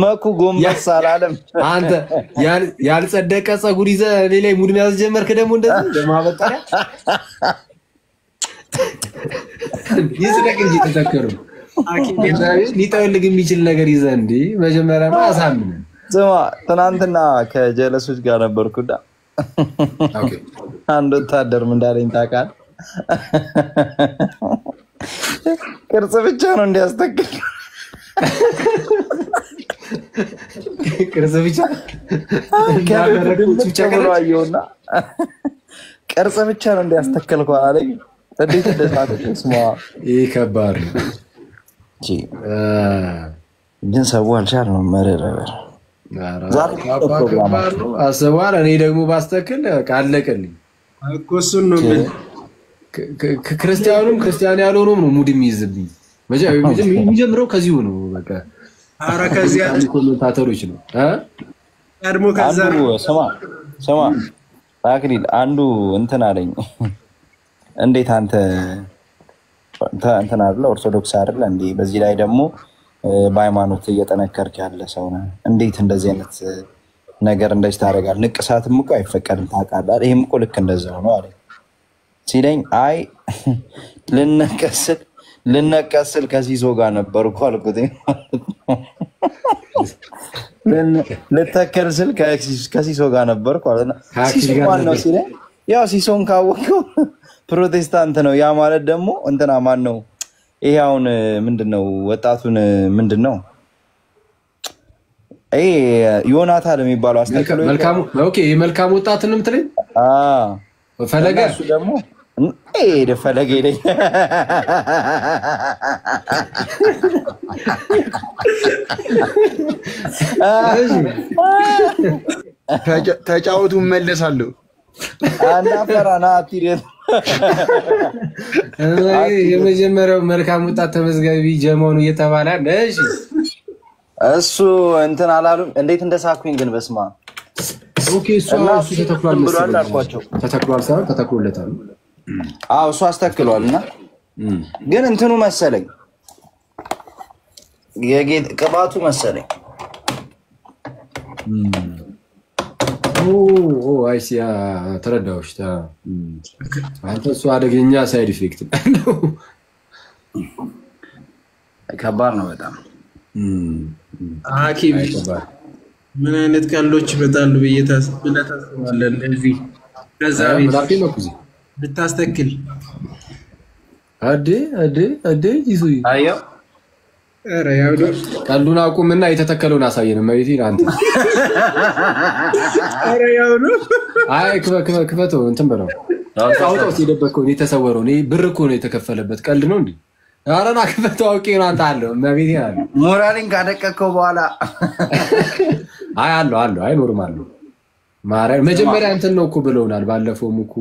መኩ ጎንበስ አላለም። አንተ ያልጸደቀ ጸጉር ይዘህ እኔ ላይ ሙድ መያዝ ጀመርክ ደግሞ እንደዚህ ለማበጠሪያ። ይጽደቅ እንጂ ተተከሉ ሊጠወልግ የሚችል ነገር ይዘህ እንዴ መጀመሪያ አሳምን። ስማ ትናንትና ከጀለሶች ጋር ነበርኩና አንድ ወታደር ምን እንዳለኝ ታውቃለህ? ቅርጽ ብቻ ነው እንዲያስተክል። ቅርጽ ብቻ ቅርጽ ብቻ ነው እንዲያስተክልኩ አለኝ። እንዴት እንደሳተስማ ከባድ ነው። ግን ሰው አልቻልነው መረረበር አስበዋል። እኔ ደግሞ ባስተክል አለቀልኝ እኮ እሱን ነው ክርስቲያን ያልሆነውም ነው ሙድ የሚይዝብኝ። የሚጀምረው ከዚሁ ነው በቃ። ኧረ ከዚያ ኮሜንታተሮች ነው ቀድሞ ከዛ ስማ አክሊል አንዱ እንትን አለኝ። እንዴት አንተ እንትን አይደለ ኦርቶዶክስ አይደለ እንዴ? በዚህ ላይ ደግሞ በሃይማኖት እየጠነከርክ ያለ ሰው ነህ። እንዴት እንደዚህ አይነት ነገር እንደዚህ ታደርጋለህ? ንቅሳትም እኮ አይፈቀድም ታውቃለህ። ይሄም እኮ ልክ እንደዛው ነው አለኝ ሲለኝ፣ አይ ልነቀስል ከሲሶ ጋር ነበርኩ አልኩት። ልተከል ስል ከሲሶ ጋር ነበርኩ አለና ሲሶ ማን ነው ሲለኝ፣ ያው ሲሶን ካወቀው ፕሮቴስታንት ነው። ያ ማለት ደግሞ እንትና ማን ነው? ይሄ አሁን ምንድነው ወጣቱን ምንድነው ዮናታን የሚባለው አስተካክሎ መልካም ወጣትን ምትለኝ ፈለገ እሱ ደግሞ ፈለገ ይለኝ። ተጫወቱ መለሳለሁ። አንዳፈራና አትይደል የመጀመሪያው መልካም ወጣት ተመዝጋቢ ጀማኑ እየተባለ ነሽ። እሱ እንትን አላሉም። እንዴት እንደሳኩኝ ግን በስማ እሱ ተተክሏል አልኳቸው። ተተክሎለታል። እሱ አስተክሏልና ግን እንትኑ መሰለኝ የጌጥ ቅባቱ መሰለኝ። አይሲያ ተረዳሁሽ። አንተ እሱ አደገኛ ሳይድ ኢፌክት ነው። ከባድ ነው በጣም። ሐኪም ምን አይነት ቀልዶች ይመጣሉ ብዬ ታስባለህ? እንደዚህ ከዛ ቤት ብታስተክል አዴ ይዙ አዮ ኧረ ያው ቀልዱን አቁምና የተተከለውን አሳየን። ማለት አንተ ኧረ ያው ነው። አይ ክፈተው እንትን በለው አውጣው። ሲደበቀው ነው የተሰወረው። እኔ ብር እኮ ነው የተከፈለበት። ቀልድ ነው እንዴ? አረና ክፈተው። አውቄ ነው አንተ አለው ማለት ያለ ሞራሊን ካደቀከው በኋላ አለው አይ ኖርማል ነው። ማርያም መጀመሪያ እንትን ነው እኮ ብለውናል። ባለፈው እኮ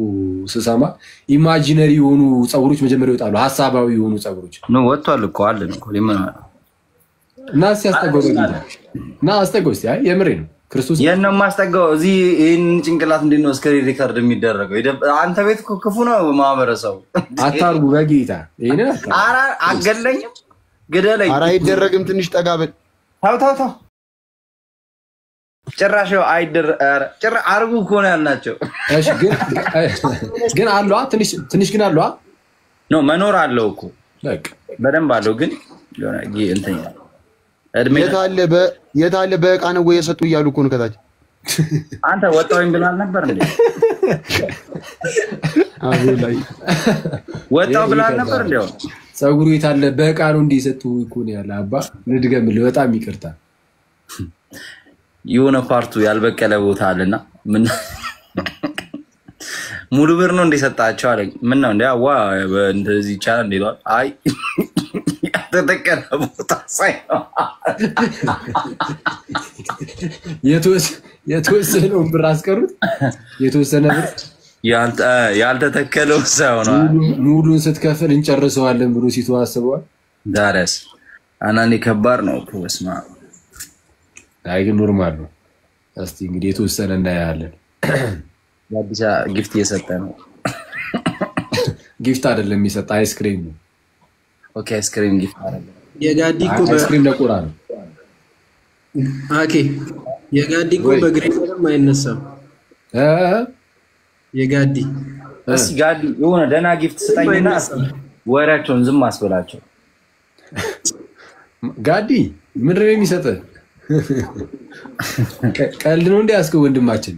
ስሰማ ኢማጂነሪ የሆኑ ጸጉሮች መጀመሪያ ይወጣሉ። ሐሳባዊ የሆኑ ጸጉሮች ነው ወጥቷል እኮ አለን እኮ ለምን እና ሲያስጠጋው እና አስጠጋው እስቲ። አይ የምሬ ነው ክርስቶስ የነው ማስጠጋው። እዚህ ይሄን ጭንቅላት እንዴት ነው ስክሪን ሪከርድ የሚደረገው? አንተ ቤት እኮ ክፉ ነው ማህበረሰቡ። አታርጉ በጌታ ይሄን ኧረ አገለኝም ግደለኝ። ኧረ አይደረግም። ትንሽ ጠጋበል። ታው ጭራሽ ጭራሽ አርጉ እኮ ነው ያልናቸው። እሺ ግን አሏ ትንሽ ግን አሏ ነው መኖር አለው እኮ በቃ በደንብ አለው። ግን እንትን እድሜ የታለ በዕቃ ነው ወይ የሰጡ እያሉ እኮ ነው ከታች። አንተ ወጣውኝ ብላል ነበር እንዴ? ወጣው ብላል ነበር እንዴ? ፀጉሩ የታለ በቃ ነው እንዲሰጡ እኮ ነው ያለ አባ ልድገምልህ በጣም ይቅርታ የሆነ ፓርቱ ያልበቀለ ቦታ አለና ምን ሙሉ ብር ነው እንደሰጣቸው አለኝ ምን ነው እንዴ አዋ እንደዚህ ይቻላል እንዴ አይ ያልተተከለ ቦታ ሳይሆን የተወሰነው ብር አስቀሩት የተወሰነ ብር ያልተተከለው ሳይሆን ሙሉን ስትከፍል እንጨርሰዋለን ብሎ ሲተዋስበዋል ዳረስ አናኒ ከባድ ነው ፕሮስማ አይ ግን ኖርማል ነው እስቲ እንግዲህ የተወሰነ እናያለን ያዲሳ ጊፍት እየሰጠ ነው ጊፍት አይደለም የሚሰጥ አይስክሪም ነው ኦኬ አይስክሪም ጊፍት አይደለም የጋዲ እኮ አይስክሪም ለቁራ ነው ኦኬ የጋዲ እኮ በግሬደርም አይነሳም የጋዲ እስኪ ጋዲ የሆነ ደህና ጊፍት ስጠኝና ወሬያቸውን ዝም አስበላቸው ጋዲ ምንድን ነው የሚሰጥህ ቀልድ ነው እንዲያስከው ወንድማችን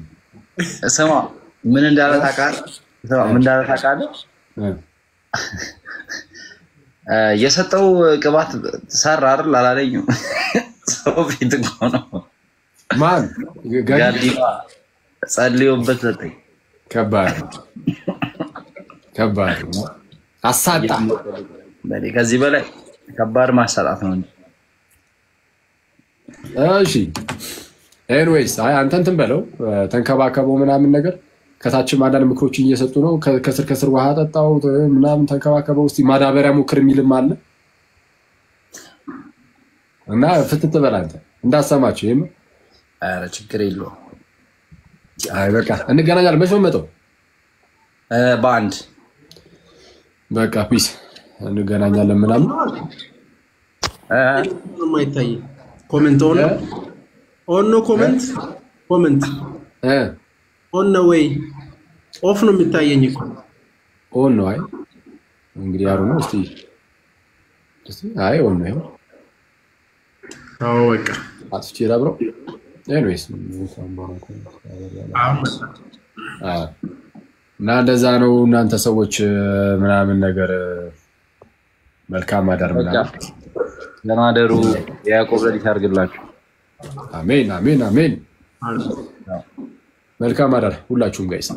ስማ ምን እንዳለ ታውቃለህ የሰጠው ቅባት ሰራ አይደል አላለኝም ሰው ፊት እኮ ነው ማን ጋዲ ጸልዮበት ሰጠኝ ከባድ አሳጣ ከዚህ በላይ ከባድ ማሳጣት ነው እንጂ እሺ ኤኒዌይስ አይ አንተ እንትን በለው ተንከባከበው ምናምን ነገር ከታችም አንዳንድ ምክሮችን እየሰጡ ነው ከስር ውሃ ጠጣው ምናምን ተንከባከበው እስቲ ማዳበሪያ ሞክር የሚልም አለ እና ፍትት በላንተ እንዳሰማችሁ ይሄም ኧረ ችግር የለውም አይ በቃ እንገናኛለን መቼም መጣው በአንድ በቃ ፒስ እንገናኛለን ምናምን ማይታይ ኮሜንት ኦን ነው ኮሜንት ኦን ነው ወይ ኦፍ ነው የሚታየኝ እኮ ኦን ነው አይ እንግዲህ ያሩ ነው እስቲ አይ ኦን ነው አዎ በቃ አጥቼ ላብረው ኤኒዌይስ እና እንደዛ ነው እናንተ ሰዎች ምናምን ነገር መልካም አዳር ምናምን ለማደሩ ያዕቆብ ለሊት ያርግላችሁ አሜን መልካም አዳር ሁላችሁም ጋይስ